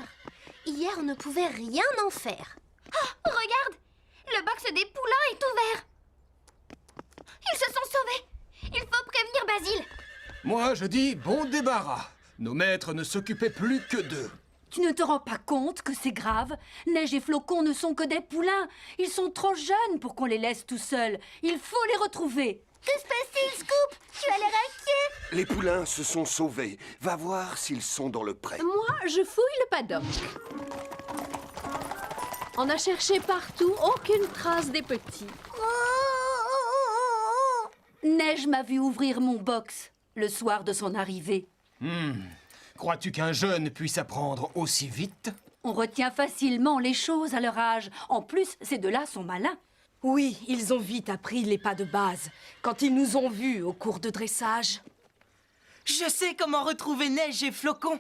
S2: Hier, on ne pouvait rien en faire. Oh, regarde! Le box des poulains est ouvert. Ils se sont sauvés. Il faut prévenir Basile.
S9: Moi, je dis bon débarras. Nos maîtres ne s'occupaient plus que d'eux.
S10: Tu ne te rends pas compte que c'est grave? Neige et Flocon ne sont que des poulains. Ils sont trop jeunes pour qu'on les laisse tout seuls. Il faut les retrouver.
S2: Que se passe-t-il, Scoop? Tu as l'air inquiet.
S5: Les poulains se sont sauvés. Va voir s'ils sont dans le pré.
S11: Moi, je fouille le paddock. On a cherché partout, aucune trace des petits.
S10: Neige m'a vu ouvrir mon box le soir de son arrivée.
S9: Crois-tu qu'un jeune puisse apprendre aussi vite?
S10: On retient facilement les choses à leur âge. En plus, ces deux-là sont malins.
S14: Oui, ils ont vite appris les pas de base, quand ils nous ont vus au cours de dressage.
S12: Je sais comment retrouver Neige et Flocon.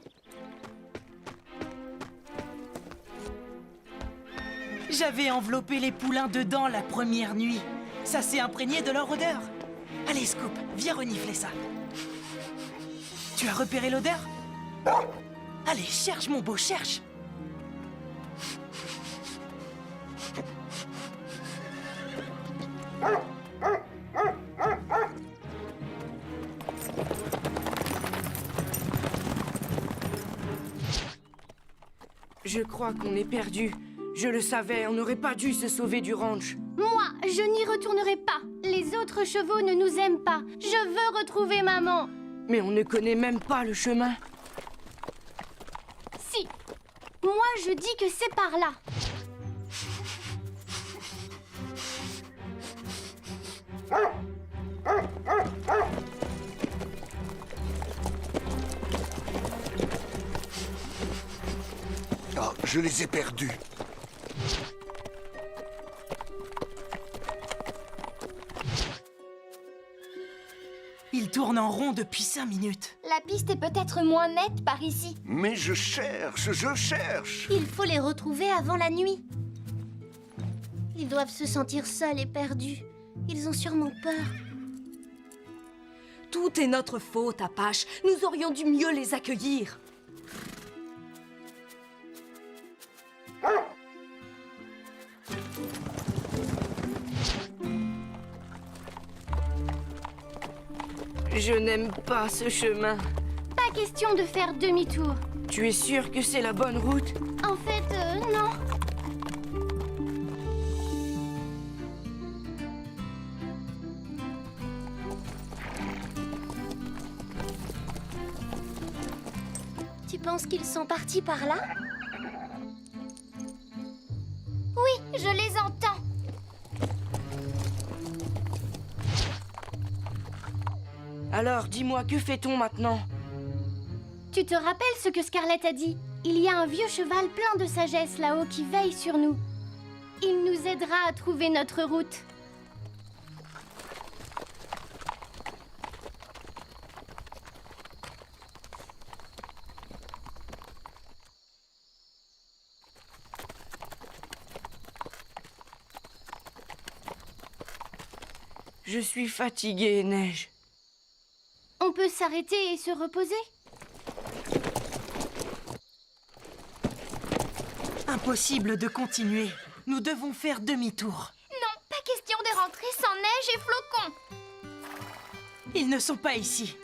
S12: J'avais enveloppé les poulains dedans la première nuit. Ça s'est imprégné de leur odeur. Allez, Scoop, viens renifler ça. Tu as repéré l'odeur? Allez, cherche, mon beau, cherche.
S13: Je crois qu'on est perdu. Je le savais, on n'aurait pas dû se sauver du ranch.
S2: Moi, je n'y retournerai pas. Les autres chevaux ne nous aiment pas. Je veux retrouver maman.
S13: Mais on ne connaît même pas le chemin.
S2: Si. Moi, je dis que c'est par là.
S5: Ah, je les ai perdus.
S12: Il tourne en rond depuis 5 minutes.
S2: La piste est peut-être moins nette par ici.
S5: Mais je cherche, je cherche.
S7: Il faut les retrouver avant la nuit. Ils doivent se sentir seuls et perdus. Ils ont sûrement peur.
S14: Tout est notre faute, Apache. Nous aurions dû mieux les accueillir.
S13: Je n'aime pas ce chemin.
S2: Pas question de faire demi-tour.
S13: Tu es sûr que c'est la bonne route?
S2: En fait, non.
S7: Tu penses qu'ils sont partis par là? Oui, je les entends.
S13: Alors, dis-moi, que fait-on maintenant?
S2: Tu te rappelles ce que Scarlett a dit? Il y a un vieux cheval plein de sagesse là-haut qui veille sur nous. Il nous aidera à trouver notre route.
S13: Je suis fatiguée, Neige.
S2: On peut s'arrêter et se reposer?
S12: Impossible de continuer. Nous devons faire demi-tour.
S2: Non, pas question de rentrer sans neige et flocons.
S12: Ils ne sont pas ici.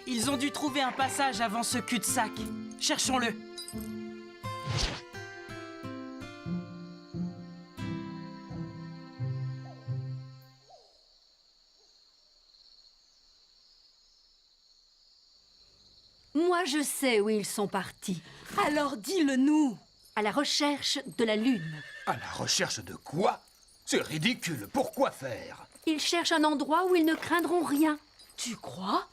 S12: Ils ont dû trouver un passage avant ce cul-de-sac. Cherchons-le.
S10: Moi, je sais où ils sont partis.
S14: Alors dis-le-nous.
S10: À la recherche de la Lune.
S9: À la recherche de quoi? C'est ridicule, pourquoi faire?
S10: Ils cherchent un endroit où ils ne craindront rien.
S14: Tu crois?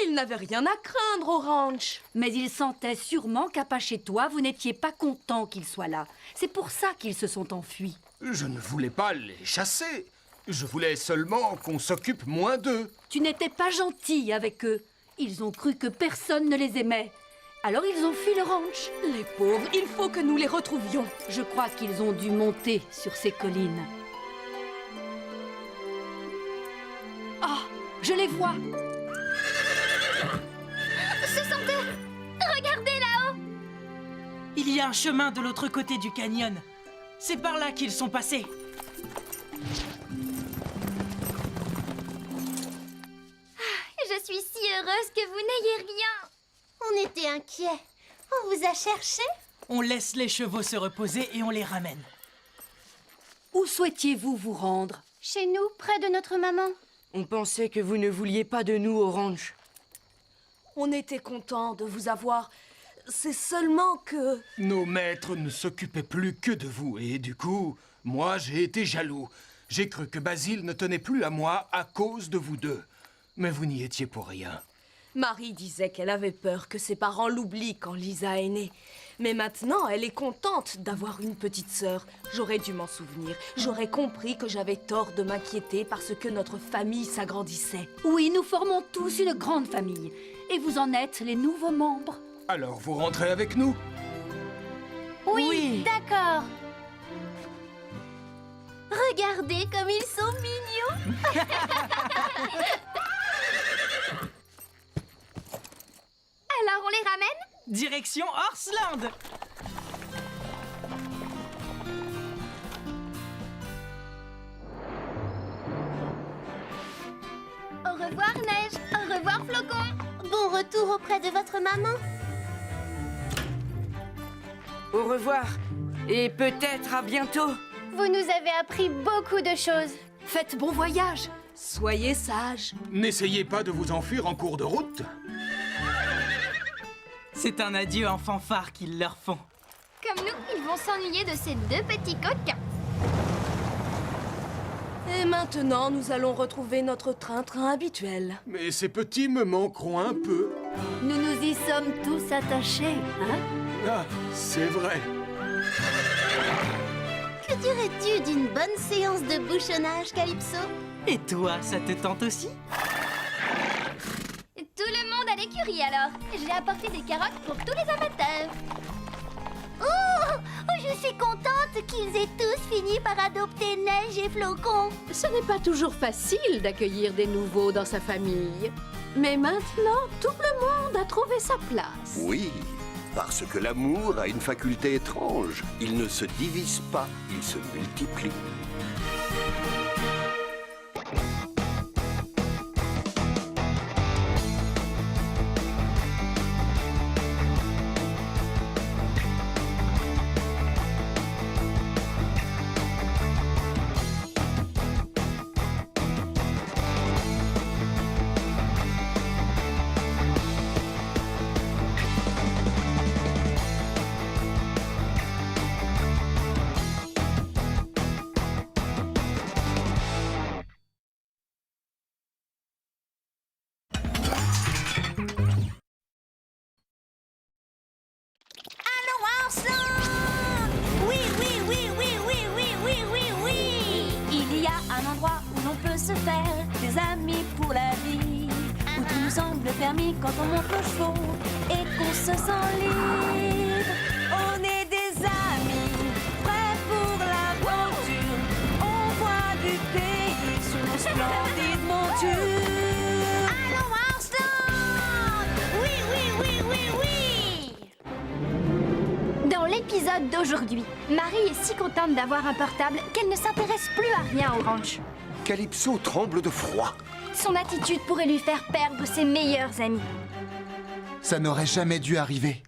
S14: Ils n'avaient rien à craindre au ranch.
S10: Mais ils sentaient sûrement qu'Apache et toi, vous n'étiez pas contents qu'ils soient là. C'est pour ça qu'ils se sont enfuis.
S9: Je ne voulais pas les chasser. Je voulais seulement qu'on s'occupe moins d'eux.
S10: Tu n'étais pas gentil avec eux. Ils ont cru que personne ne les aimait. Alors ils ont fui le ranch.
S14: Les pauvres, il faut que nous les retrouvions.
S10: Je crois qu'ils ont dû monter sur ces collines. Ah, je les vois.
S2: Ce sont eux. Regardez là-haut.
S12: Il y a un chemin de l'autre côté du canyon. C'est par là qu'ils sont passés.
S2: Je suis si heureuse que vous n'ayez rien.
S7: On était inquiets. On vous a cherché?
S12: On laisse les chevaux se reposer et on les ramène.
S10: Où souhaitiez-vous vous rendre?
S2: Chez nous, près de notre maman.
S13: On pensait que vous ne vouliez pas de nous au ranch.
S14: On était contents de vous avoir. C'est seulement que...
S9: Nos maîtres ne s'occupaient plus que de vous et du coup, moi j'ai été jaloux. J'ai cru que Basile ne tenait plus à moi à cause de vous deux. Mais vous n'y étiez pour rien.
S14: Marie disait qu'elle avait peur que ses parents l'oublient quand Lisa est née. Mais maintenant, elle est contente d'avoir une petite sœur. J'aurais dû m'en souvenir. J'aurais compris que j'avais tort de m'inquiéter parce que notre famille s'agrandissait.
S10: Oui, nous formons tous une grande famille. Et vous en êtes les nouveaux membres.
S9: Alors vous rentrez avec nous?
S2: Oui. D'accord. Regardez comme ils sont mignons. Alors, on les ramène?
S12: Direction Horseland.
S2: Au revoir, Neige. Au revoir, Flocon.
S7: Bon retour auprès de votre maman.
S13: Au revoir. Et peut-être à bientôt.
S2: Vous nous avez appris beaucoup de choses.
S11: Faites bon voyage.
S14: Soyez sages.
S9: N'essayez pas de vous enfuir en cours de route.
S12: C'est un adieu en fanfare qu'ils leur font.
S2: Comme nous, ils vont s'ennuyer de ces deux petits coquins.
S14: Et maintenant, nous allons retrouver notre train-train habituel.
S9: Mais ces petits me manqueront un peu.
S10: Nous nous y sommes tous attachés, hein?
S9: Ah, c'est vrai.
S7: Que dirais-tu d'une bonne séance de bouchonnage, Calypso?
S12: Et toi, ça te tente aussi?
S2: Tout le monde à l'écurie alors. J'ai apporté des carottes pour tous les amateurs.
S7: Oh, je suis contente qu'ils aient tous fini par adopter Neige et Flocon.
S11: Ce n'est pas toujours facile d'accueillir des nouveaux dans sa famille. Mais maintenant, tout le monde a trouvé sa place.
S5: Oui, parce que l'amour a une faculté étrange. Il ne se divise pas, il se multiplie.
S1: Oui, oui, oui, oui, oui, oui, oui, oui, oui. Il y a un endroit où l'on peut se faire des amis pour la vie, où tout nous semble permis quand on monte nos chevaux et qu'on se sent libre. On est des amis, prêts pour l'aventure. On voit du pays sur nos splendides montures. Allons, Horseland! Oui, oui, oui, oui, oui.
S2: Dans l'épisode d'aujourd'hui, Marie est si contente d'avoir un portable qu'elle ne s'intéresse plus à rien au ranch.
S5: Calypso tremble de froid.
S2: Son attitude pourrait lui faire perdre ses meilleurs amis.
S3: Ça n'aurait jamais dû arriver.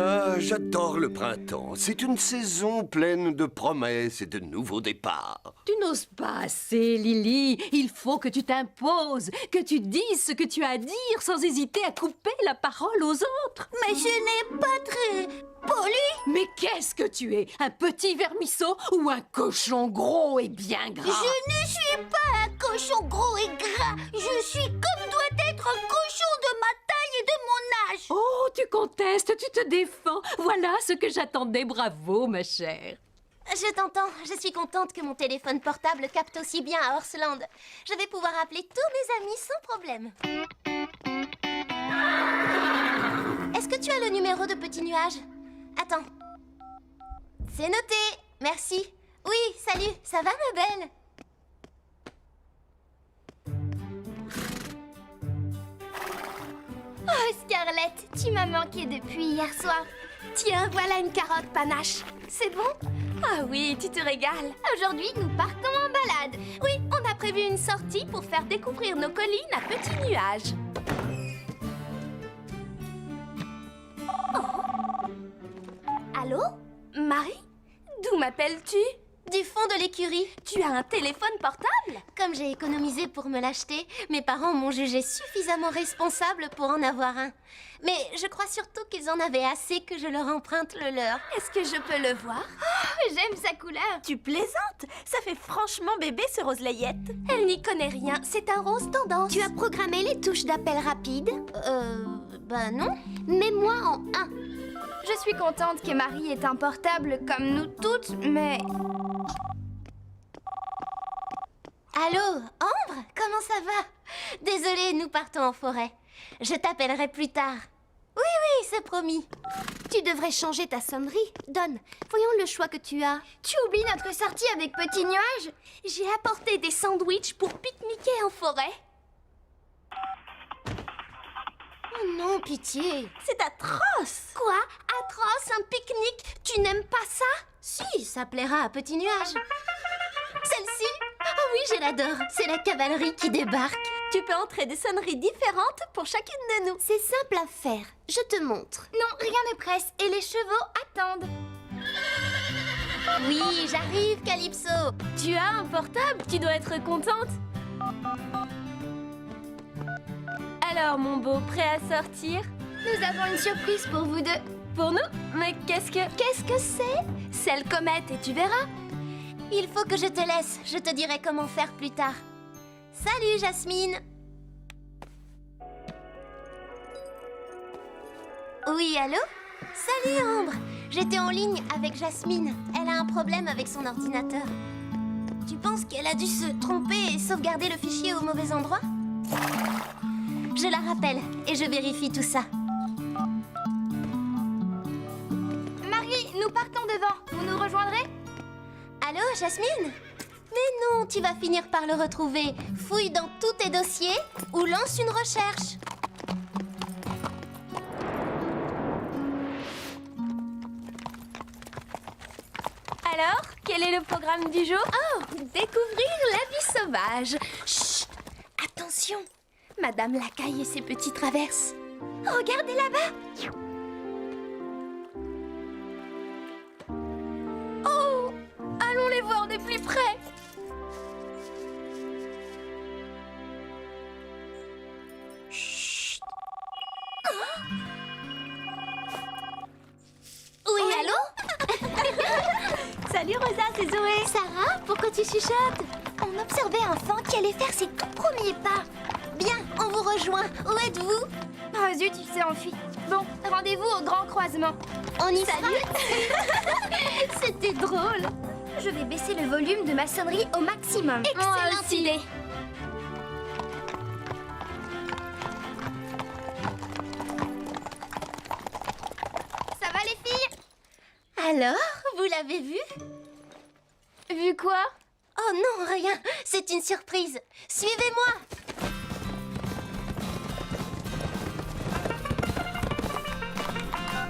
S5: Ah, j'adore le printemps. C'est une saison pleine de promesses et de nouveaux départs.
S11: Tu n'oses pas assez, Lily. Il faut que tu t'imposes, que tu dises ce que tu as à dire sans hésiter à couper la parole aux autres.
S7: Mais je n'ai pas très poli.
S11: Mais qu'est-ce que tu es? Un petit vermisseau ou un cochon gros et bien gras?
S7: Je ne suis pas un cochon gros et gras. Je suis comme doit être un cochon de ma taille et de mon âge.
S11: Oh, tu contestes, tu te défends. Voilà ce que j'attendais. Bravo, ma chère.
S7: Je t'entends. Je suis contente que mon téléphone portable capte aussi bien à Horseland. Je vais pouvoir appeler tous mes amis sans problème. Est-ce que tu as le numéro de Petit Nuage? Attends. C'est noté. Merci. Oui, salut. Ça va, ma belle? Oh, Scarlett, tu m'as manqué depuis hier soir. Tiens, voilà une carotte panache. C'est bon? Ah oui, tu te régales. Aujourd'hui, nous partons en balade. Oui, on a prévu une sortie pour faire découvrir nos collines à Petit Nuage. Oh. Allô? Marie? D'où m'appelles-tu? Du fond de l'écurie. Tu as un téléphone portable? Comme j'ai économisé pour me l'acheter, mes parents m'ont jugé suffisamment responsable pour en avoir un. Mais je crois surtout qu'ils en avaient assez que je leur emprunte le leur. Est-ce que je peux le voir? Oh, j'aime sa couleur.
S4: Tu plaisantes? Ça fait franchement bébé ce rose layette.
S7: Elle n'y connaît rien, c'est un rose tendance. Tu as programmé les touches d'appel rapide? Ben non. Mets-moi en 1.
S2: Je suis contente que Marie ait un portable comme nous toutes, mais...
S7: Allô, Ambre? Comment ça va? Désolée, nous partons en forêt. Je t'appellerai plus tard. Oui,
S2: c'est promis. Tu devrais changer ta sonnerie. Donne, voyons le choix que tu as. Tu oublies notre sortie avec Petit Nuage? J'ai apporté des sandwichs pour pique-niquer en forêt. Oh non, pitié.
S4: C'est atroce.
S2: Quoi? Atroce, un pique-nique? Tu n'aimes pas ça? Si, ça plaira à Petit Nuage. Celle-ci? Ah oui, je l'adore. C'est la cavalerie qui débarque.
S4: Tu peux entrer des sonneries différentes pour chacune de nous.
S2: C'est simple à faire. Je te montre. Non, rien ne presse et les chevaux attendent. Oui, j'arrive, Calypso.
S1: Tu as un portable, tu dois être contente. Alors, mon beau, prêt à sortir?
S2: Nous avons une surprise pour vous deux.
S1: Pour nous? Mais qu'est-ce que...
S2: Qu'est-ce que c'est? C'est le comète et tu verras. Il faut que je te laisse. Je te dirai comment faire plus tard. Salut, Jasmine. Oui, allô? Salut, Ambre. J'étais en ligne avec Jasmine. Elle a un problème avec son ordinateur. Tu penses qu'elle a dû se tromper et sauvegarder le fichier au mauvais endroit? Je la rappelle et je vérifie tout ça. Marie, nous partons devant. Vous nous rejoindrez? Allô, Jasmine? Mais non, tu vas finir par le retrouver. Fouille dans tous tes dossiers ou lance une recherche.
S1: Alors, quel est le programme du jour?
S2: Oh, découvrir la vie sauvage. Chut, attention. Madame Lacaille et ses petits traverses. Regardez là-bas. Oh, allons les voir de plus près. Chut. Oui, allô?
S4: Salut Rosa, c'est Zoé.
S2: Sarah, pourquoi tu chuchotes? On observait un fan qui allait faire ses tout premiers pas. Bien, on vous rejoint. Où êtes-vous? Oh zut, il s'est enfui. Bon, rendez-vous au grand croisement. On y sera. C'était drôle. Je vais baisser le volume de ma sonnerie au maximum. Excellente idée. Ça va les filles? Alors, vous l'avez vu?
S1: Vu quoi?
S2: Oh non, rien. C'est une surprise. Suivez-moi.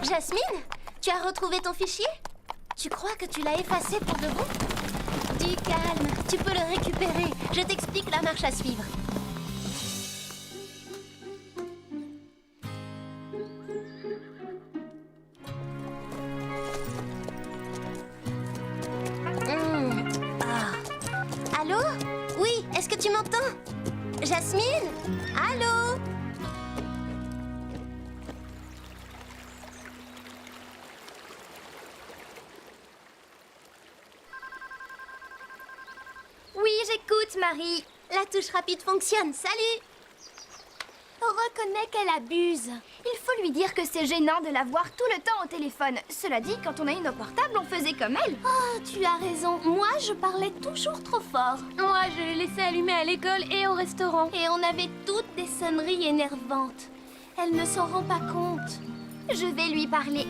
S2: Jasmine, tu as retrouvé ton fichier? Tu crois que tu l'as effacé pour de bon? Du calme, tu peux le récupérer. Je t'explique la marche à suivre. Allô? Oui, est-ce que tu m'entends? Jasmine? Allô? Oui, j'écoute, Marie. La touche rapide fonctionne. Salut! Reconnais qu'elle abuse. Il faut lui dire que c'est gênant de la voir tout le temps au téléphone. Cela dit, quand on a eu nos portables, on faisait comme elle. Oh, tu as raison. Moi, je parlais toujours trop fort.
S1: Moi, je l'ai laissé allumer à l'école et au restaurant.
S2: Et on avait toutes des sonneries énervantes. Elle ne s'en rend pas compte. Je vais lui parler.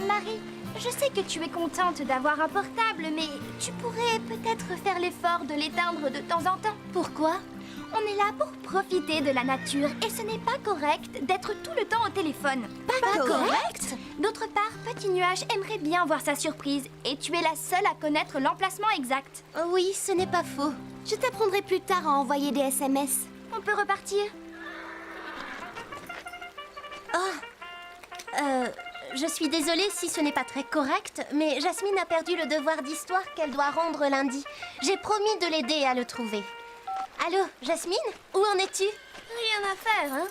S2: Marie, je sais que tu es contente d'avoir un portable, mais tu pourrais peut-être faire l'effort de l'éteindre de temps en temps. Pourquoi? On est là pour profiter de la nature et ce n'est pas correct d'être tout le temps au téléphone. Pas correct? D'autre part, Petit Nuage aimerait bien voir sa surprise et tu es la seule à connaître l'emplacement exact. Oui, ce n'est pas faux. Je t'apprendrai plus tard à envoyer des SMS. On peut repartir? Je suis désolée si ce n'est pas très correct, mais Jasmine a perdu le devoir d'histoire qu'elle doit rendre lundi. J'ai promis de l'aider à le trouver. Allô, Jasmine? Où en es-tu? Rien à faire, hein?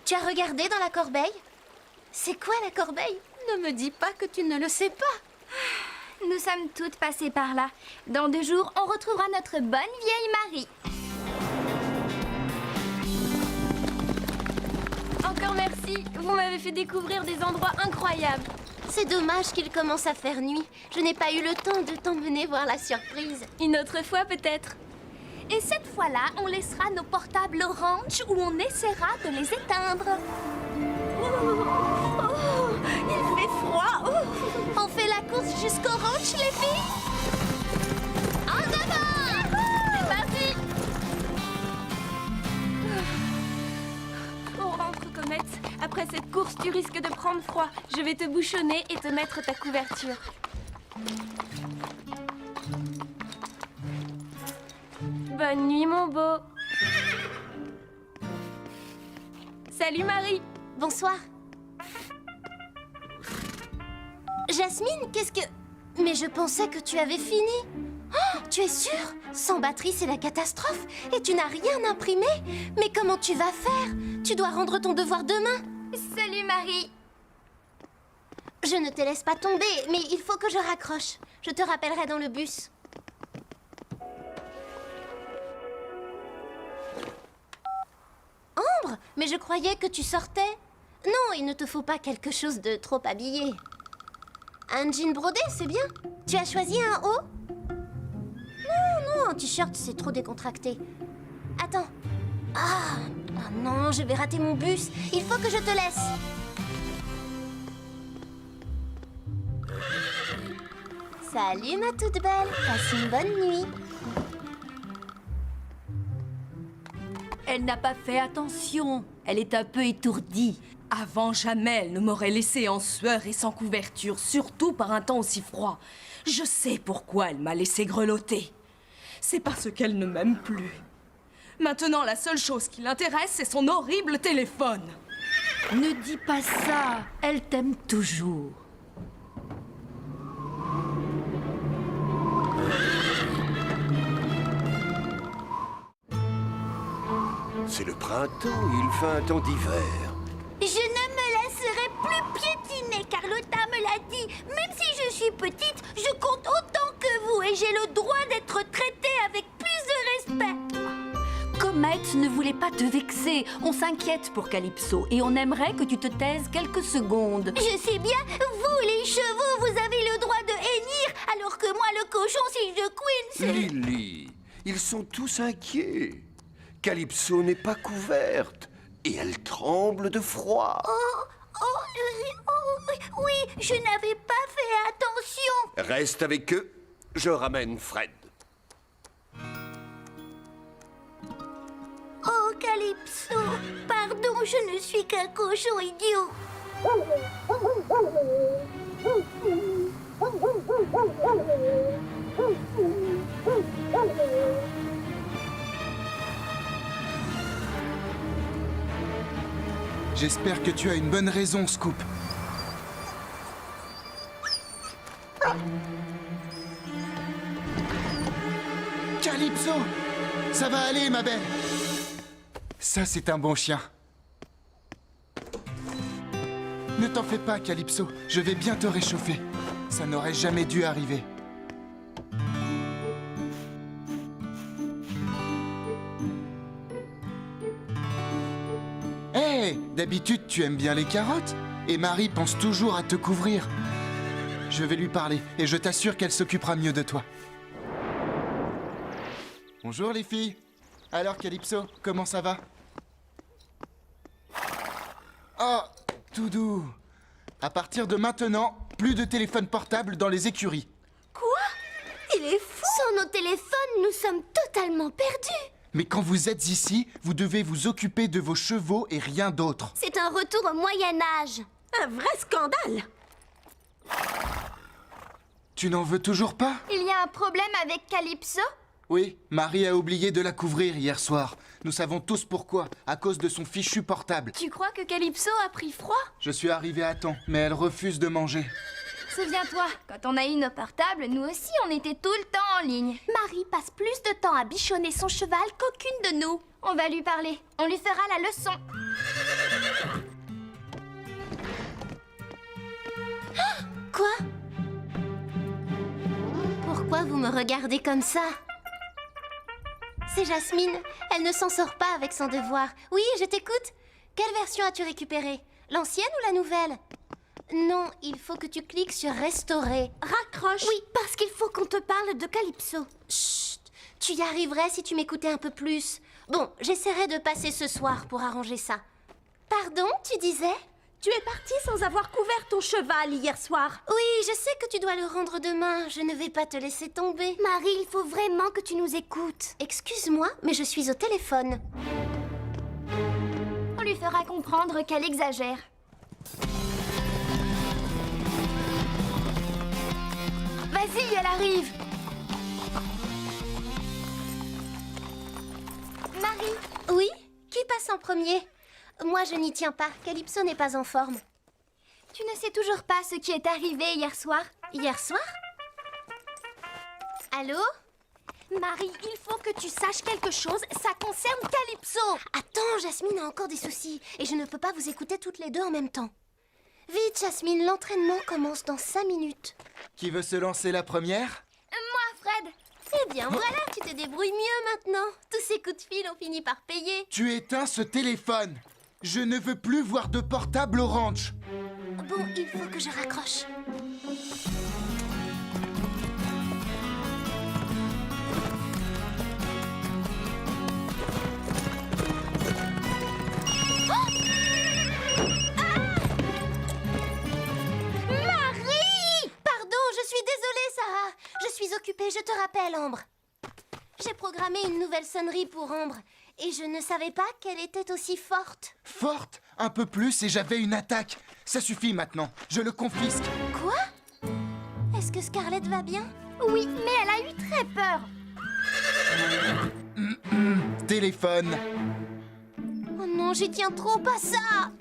S2: Tu as regardé dans la corbeille? C'est quoi la corbeille? Ne me dis pas que tu ne le sais pas. Nous sommes toutes passées par là. Dans 2 jours, on retrouvera notre bonne vieille Marie.
S1: Encore merci, vous m'avez fait découvrir des endroits incroyables.
S2: C'est dommage qu'il commence à faire nuit. Je n'ai pas eu le temps de t'emmener voir la surprise.
S1: Une autre fois peut-être.
S2: Et cette fois-là, on laissera nos portables au ranch où on essaiera de les éteindre. Il fait froid. On fait la course jusqu'au ranch, les filles? En avant! C'est parti!
S15: On rentre, Comète. Après cette course, tu risques de prendre froid. Je vais te bouchonner et te mettre ta couverture. Bonne nuit, mon beau. Salut, Marie.
S2: Bonsoir. Jasmine, qu'est-ce que... Mais je pensais que tu avais fini. Oh, tu es sûre? Sans batterie, c'est la catastrophe. Et tu n'as rien imprimé? Mais comment tu vas faire? Tu dois rendre ton devoir demain. Salut, Marie. Je ne te laisse pas tomber, mais il faut que je raccroche. Je te rappellerai dans le bus. Ambre, mais je croyais que tu sortais. Non, il ne te faut pas quelque chose de trop habillé. Un jean brodé, c'est bien. Tu as choisi un haut? Non, un t-shirt, c'est trop décontracté. Attends. Ah non, je vais rater mon bus. Il faut que je te laisse. Salut, ma toute belle. Passe une bonne nuit.
S10: Elle n'a pas fait attention. Elle est un peu étourdie.
S14: Avant jamais, elle ne m'aurait laissé en sueur et sans couverture, surtout par un temps aussi froid. Je sais pourquoi elle m'a laissé grelotter. C'est parce qu'elle ne m'aime plus. Maintenant, la seule chose qui l'intéresse, c'est son horrible téléphone.
S10: Ne dis pas ça. Elle t'aime toujours.
S5: C'est le printemps, il fait un temps d'hiver.
S2: Je ne me laisserai plus piétiner, Carlotta me l'a dit. Même si je suis petite, je compte autant que vous et j'ai le droit d'être traitée avec plus de respect.
S10: Comète ne voulait pas te vexer. On s'inquiète pour Calypso et on aimerait que tu te taises quelques secondes.
S2: Je sais bien, vous les chevaux, vous avez le droit de hennir, alors que moi le cochon, si je couine, c'est...
S5: Lily, ils sont tous inquiets. Calypso n'est pas couverte et elle tremble de froid.
S2: Oui, je n'avais pas fait attention.
S5: Reste avec eux, je ramène Fred.
S2: Oh, Calypso, pardon, je ne suis qu'un cochon idiot.
S3: J'espère que tu as une bonne raison, Scoop. Calypso! Ça va aller, ma belle! Ça, c'est un bon chien. Ne t'en fais pas, Calypso. Je vais bien te réchauffer. Ça n'aurait jamais dû arriver. Hé, d'habitude, tu aimes bien les carottes. Et Marie pense toujours à te couvrir. Je vais lui parler et je t'assure qu'elle s'occupera mieux de toi. Bonjour les filles. Alors Calypso, comment ça va? Oh, tout doux. À partir de maintenant, plus de téléphone portable dans les écuries.
S2: Quoi? Il est fou! Sans nos téléphones, nous sommes totalement perdus.
S3: Mais quand vous êtes ici, vous devez vous occuper de vos chevaux et rien d'autre.
S2: C'est un retour au Moyen-Âge.
S4: Un vrai scandale.
S3: Tu n'en veux toujours pas?
S2: Il y a un problème avec Calypso?
S3: Oui, Marie a oublié de la couvrir hier soir. Nous savons tous pourquoi, à cause de son fichu portable.
S15: Tu crois que Calypso a pris froid?
S3: Je suis arrivé à temps, mais elle refuse de manger.
S15: Souviens-toi, quand on a eu nos portables, nous aussi on était tout le temps en ligne.
S2: Marie passe plus de temps à bichonner son cheval qu'aucune de nous.
S15: On va lui parler, on lui fera la leçon.
S2: Quoi? Pourquoi vous me regardez comme ça? C'est Jasmine. Elle ne s'en sort pas avec son devoir. Oui, je t'écoute. Quelle version as-tu récupérée? L'ancienne ou la nouvelle? Non, il faut que tu cliques sur Restaurer.
S4: Raccroche.
S2: Oui, parce qu'il faut qu'on te parle de Calypso. Chut. Tu y arriverais si tu m'écoutais un peu plus. Bon, j'essaierai de passer ce soir pour arranger ça. Pardon, tu disais?
S4: Tu es partie sans avoir couvert ton cheval hier soir.
S7: Oui, je sais que tu dois le rendre demain. Je ne vais pas te laisser tomber.
S2: Marie, il faut vraiment que tu nous écoutes.
S7: Excuse-moi, mais je suis au téléphone.
S2: On lui fera comprendre qu'elle exagère. Vas-y, elle arrive.
S7: Marie? Oui? Qui passe en premier? Moi, je n'y tiens pas. Calypso n'est pas en forme.
S2: Tu ne sais toujours pas ce qui est arrivé hier soir?
S7: Hier soir? Allô?
S2: Marie, il faut que tu saches quelque chose. Ça concerne Calypso.
S7: Attends, Jasmine a encore des soucis. Et je ne peux pas vous écouter toutes les deux en même temps. Vite, Jasmine, l'entraînement commence dans 5 minutes.
S16: Qui veut se lancer la première?
S2: Moi, Fred.
S7: Eh bien, voilà, tu te débrouilles mieux maintenant. Tous ces coups de fil ont fini par payer.
S16: Tu éteins ce téléphone. Je ne veux plus voir de portable au ranch.
S7: Bon, il faut que je raccroche.
S2: Marie!
S7: Pardon, je suis désolée, Sarah. Je suis occupée, je te rappelle, Ambre. J'ai programmé une nouvelle sonnerie pour Ambre. Et je ne savais pas qu'elle était aussi forte.
S16: Forte? Un peu plus et j'avais une attaque. Ça suffit maintenant. Je le confisque.
S7: Quoi? Est-ce que Scarlett va bien?
S2: Oui, mais elle a eu très peur.
S16: Téléphone.
S7: Oh non, j'y tiens trop, pas ça.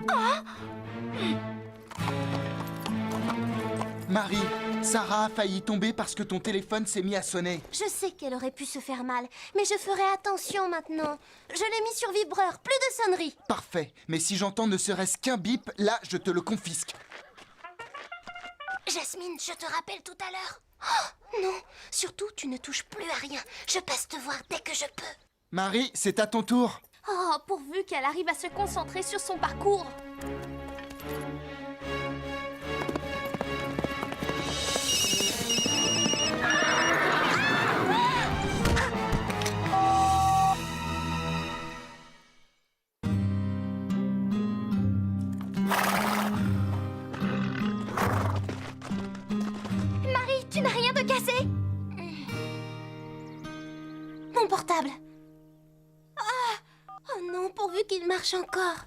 S16: Marie, Sarah a failli tomber parce que ton téléphone s'est mis à sonner.
S7: Je sais qu'elle aurait pu se faire mal, mais je ferai attention maintenant. Je l'ai mis sur vibreur, plus de sonnerie.
S16: Parfait, mais si j'entends ne serait-ce qu'un bip, là, je te le confisque.
S7: Jasmine, je te rappelle tout à l'heure. Oh, non, surtout, tu ne touches plus à rien. Je passe te voir dès que je peux.
S16: Marie, c'est à ton tour.
S2: Oh, pourvu qu'elle arrive à se concentrer sur son parcours. Marie, tu n'as rien de cassé?
S7: Mon portable. Oh non, pourvu qu'il marche encore.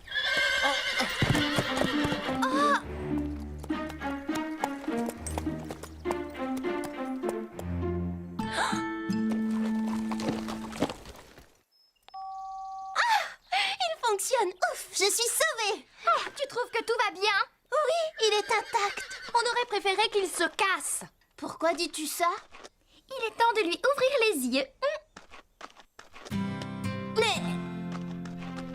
S7: Il fonctionne. Ouf, je suis sauvée.
S2: Oh, tu trouves que tout va bien?
S7: Oui, il est intact.
S2: On aurait préféré qu'il se casse.
S7: Pourquoi dis-tu ça?
S2: Il est temps de lui ouvrir les yeux.
S7: Mais...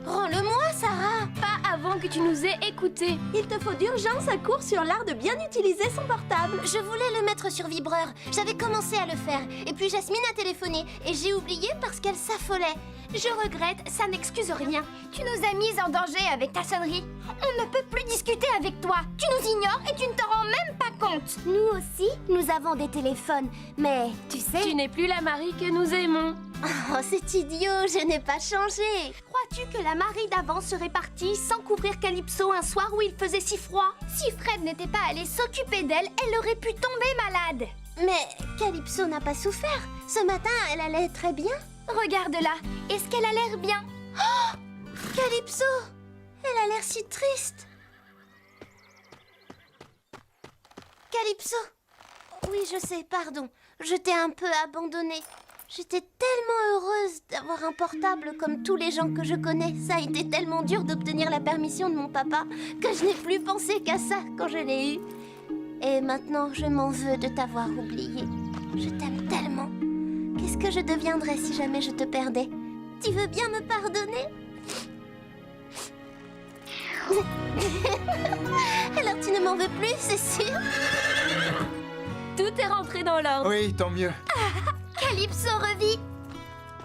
S7: Rends-le-moi, Sarah.
S15: Pas avant que tu nous aies écoutés.
S4: Il te faut d'urgence un cours sur l'art de bien utiliser son portable.
S7: Je voulais le mettre sur vibreur. J'avais commencé à le faire. Et puis Jasmine a téléphoné. Et j'ai oublié parce qu'elle s'affolait.
S2: Je regrette, ça n'excuse rien. Tu nous as mis en danger avec ta sonnerie. On ne peut plus discuter avec toi. Tu nous ignores et tu ne te rends même pas compte.
S7: Nous aussi, nous avons des téléphones. Mais, tu sais...
S15: Tu n'es plus la Marie que nous aimons.
S7: Oh, c'est idiot, je n'ai pas changé.
S2: Crois-tu que la Marie d'avant serait partie sans couvrir Calypso un soir où il faisait si froid? Si Fred n'était pas allé s'occuper d'elle, elle aurait pu tomber malade.
S7: Mais Calypso n'a pas souffert. Ce matin, elle allait très bien.
S2: Regarde-la, est-ce qu'elle a l'air bien?
S7: Oh, Calypso, elle a l'air si triste. Calypso. Oui, je sais, pardon. Je t'ai un peu abandonnée. J'étais tellement heureuse d'avoir un portable comme tous les gens que je connais. Ça a été tellement dur d'obtenir la permission de mon papa que je n'ai plus pensé qu'à ça quand je l'ai eu. Et maintenant, je m'en veux de t'avoir oublié. Je t'aime tellement. Qu'est-ce que je deviendrais si jamais je te perdais? Tu veux bien me pardonner? Alors tu ne m'en veux plus, c'est sûr?
S15: Tout est rentré dans l'ordre.
S16: Oui, tant mieux.
S2: Calypso revit.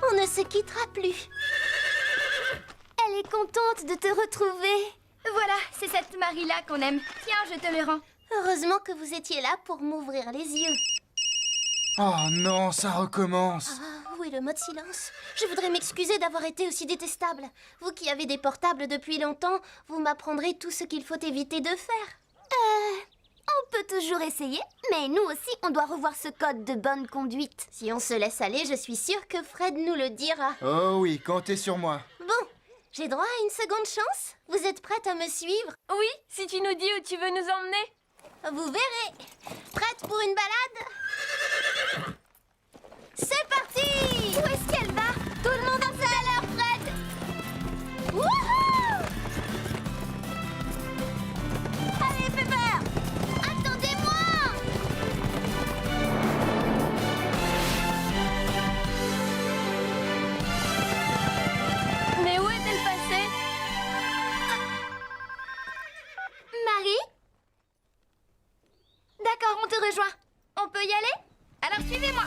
S7: On ne se quittera plus.
S2: Elle est contente de te retrouver. Voilà, c'est cette Marie-là qu'on aime. Tiens, je te le rends.
S7: Heureusement que vous étiez là pour m'ouvrir les yeux.
S16: Oh non, ça recommence.
S7: Ah, où est le mode silence? Je voudrais m'excuser d'avoir été aussi détestable. Vous qui avez des portables depuis longtemps, vous m'apprendrez tout ce qu'il faut éviter de faire.
S6: On peut toujours essayer, mais nous aussi, on doit revoir ce code de bonne conduite.
S7: Si on se laisse aller, je suis sûre que Fred nous le dira.
S16: Oh oui, comptez sur moi.
S7: Bon, j'ai droit à une seconde chance? Vous êtes prête à me suivre?
S15: Oui, si tu nous dis où tu veux nous emmener.
S7: Vous verrez. Prête pour une balade? C'est parti!
S6: Où est-ce qu'elle va?
S7: Tout le monde à l'heure, Fred!
S6: Wouhou! Allez, Pepper!
S7: Attendez-moi!
S15: Mais où est-elle passée?
S6: Marie? D'accord, on te rejoint. On peut y aller? Alors suivez-moi.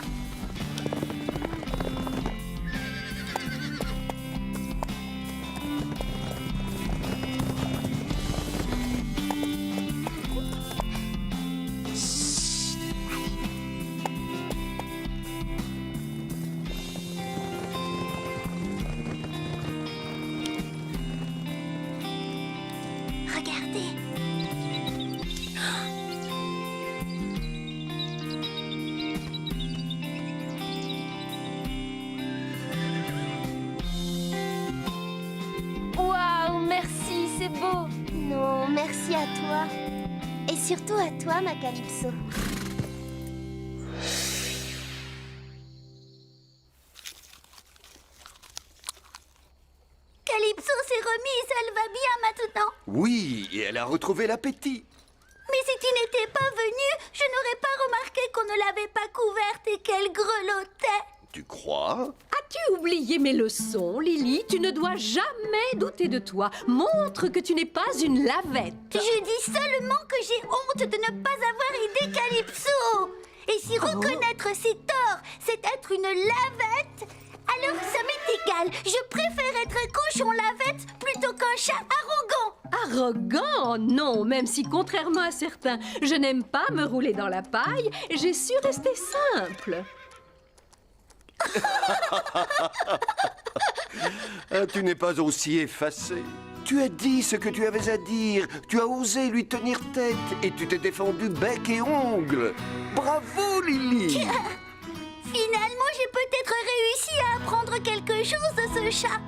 S7: Regardez.
S15: Waouh, merci, c'est beau.
S7: Non, merci à toi. Et surtout à toi, ma Calypso.
S6: Calypso s'est remise, elle va bien maintenant.
S5: Oui, et elle a retrouvé l'appétit.
S6: Mais si tu n'étais pas venue, je n'aurais pas remarqué qu'on ne l'avait pas couverte et qu'elle grelottait.
S5: Tu crois?
S11: As-tu oublié mes leçons, Lily? Tu ne dois jamais douter de toi. Montre que tu n'es pas une lavette.
S6: Je dis seulement que j'ai honte de ne pas avoir aidé Calypso. Et si reconnaître ses torts, c'est être une lavette, alors ça m'est égal. Je préfère être un cochon lavette plutôt qu'un chat arrogant.
S11: Arrogant? Non, même si contrairement à certains, je n'aime pas me rouler dans la paille, j'ai su rester simple.
S5: Ah, tu n'es pas aussi effacé. Tu as dit ce que tu avais à dire. Tu as osé lui tenir tête et tu t'es défendu bec et ongles. Bravo, Lily.
S6: Finalement, j'ai peut-être réussi à apprendre quelque chose de ce chat.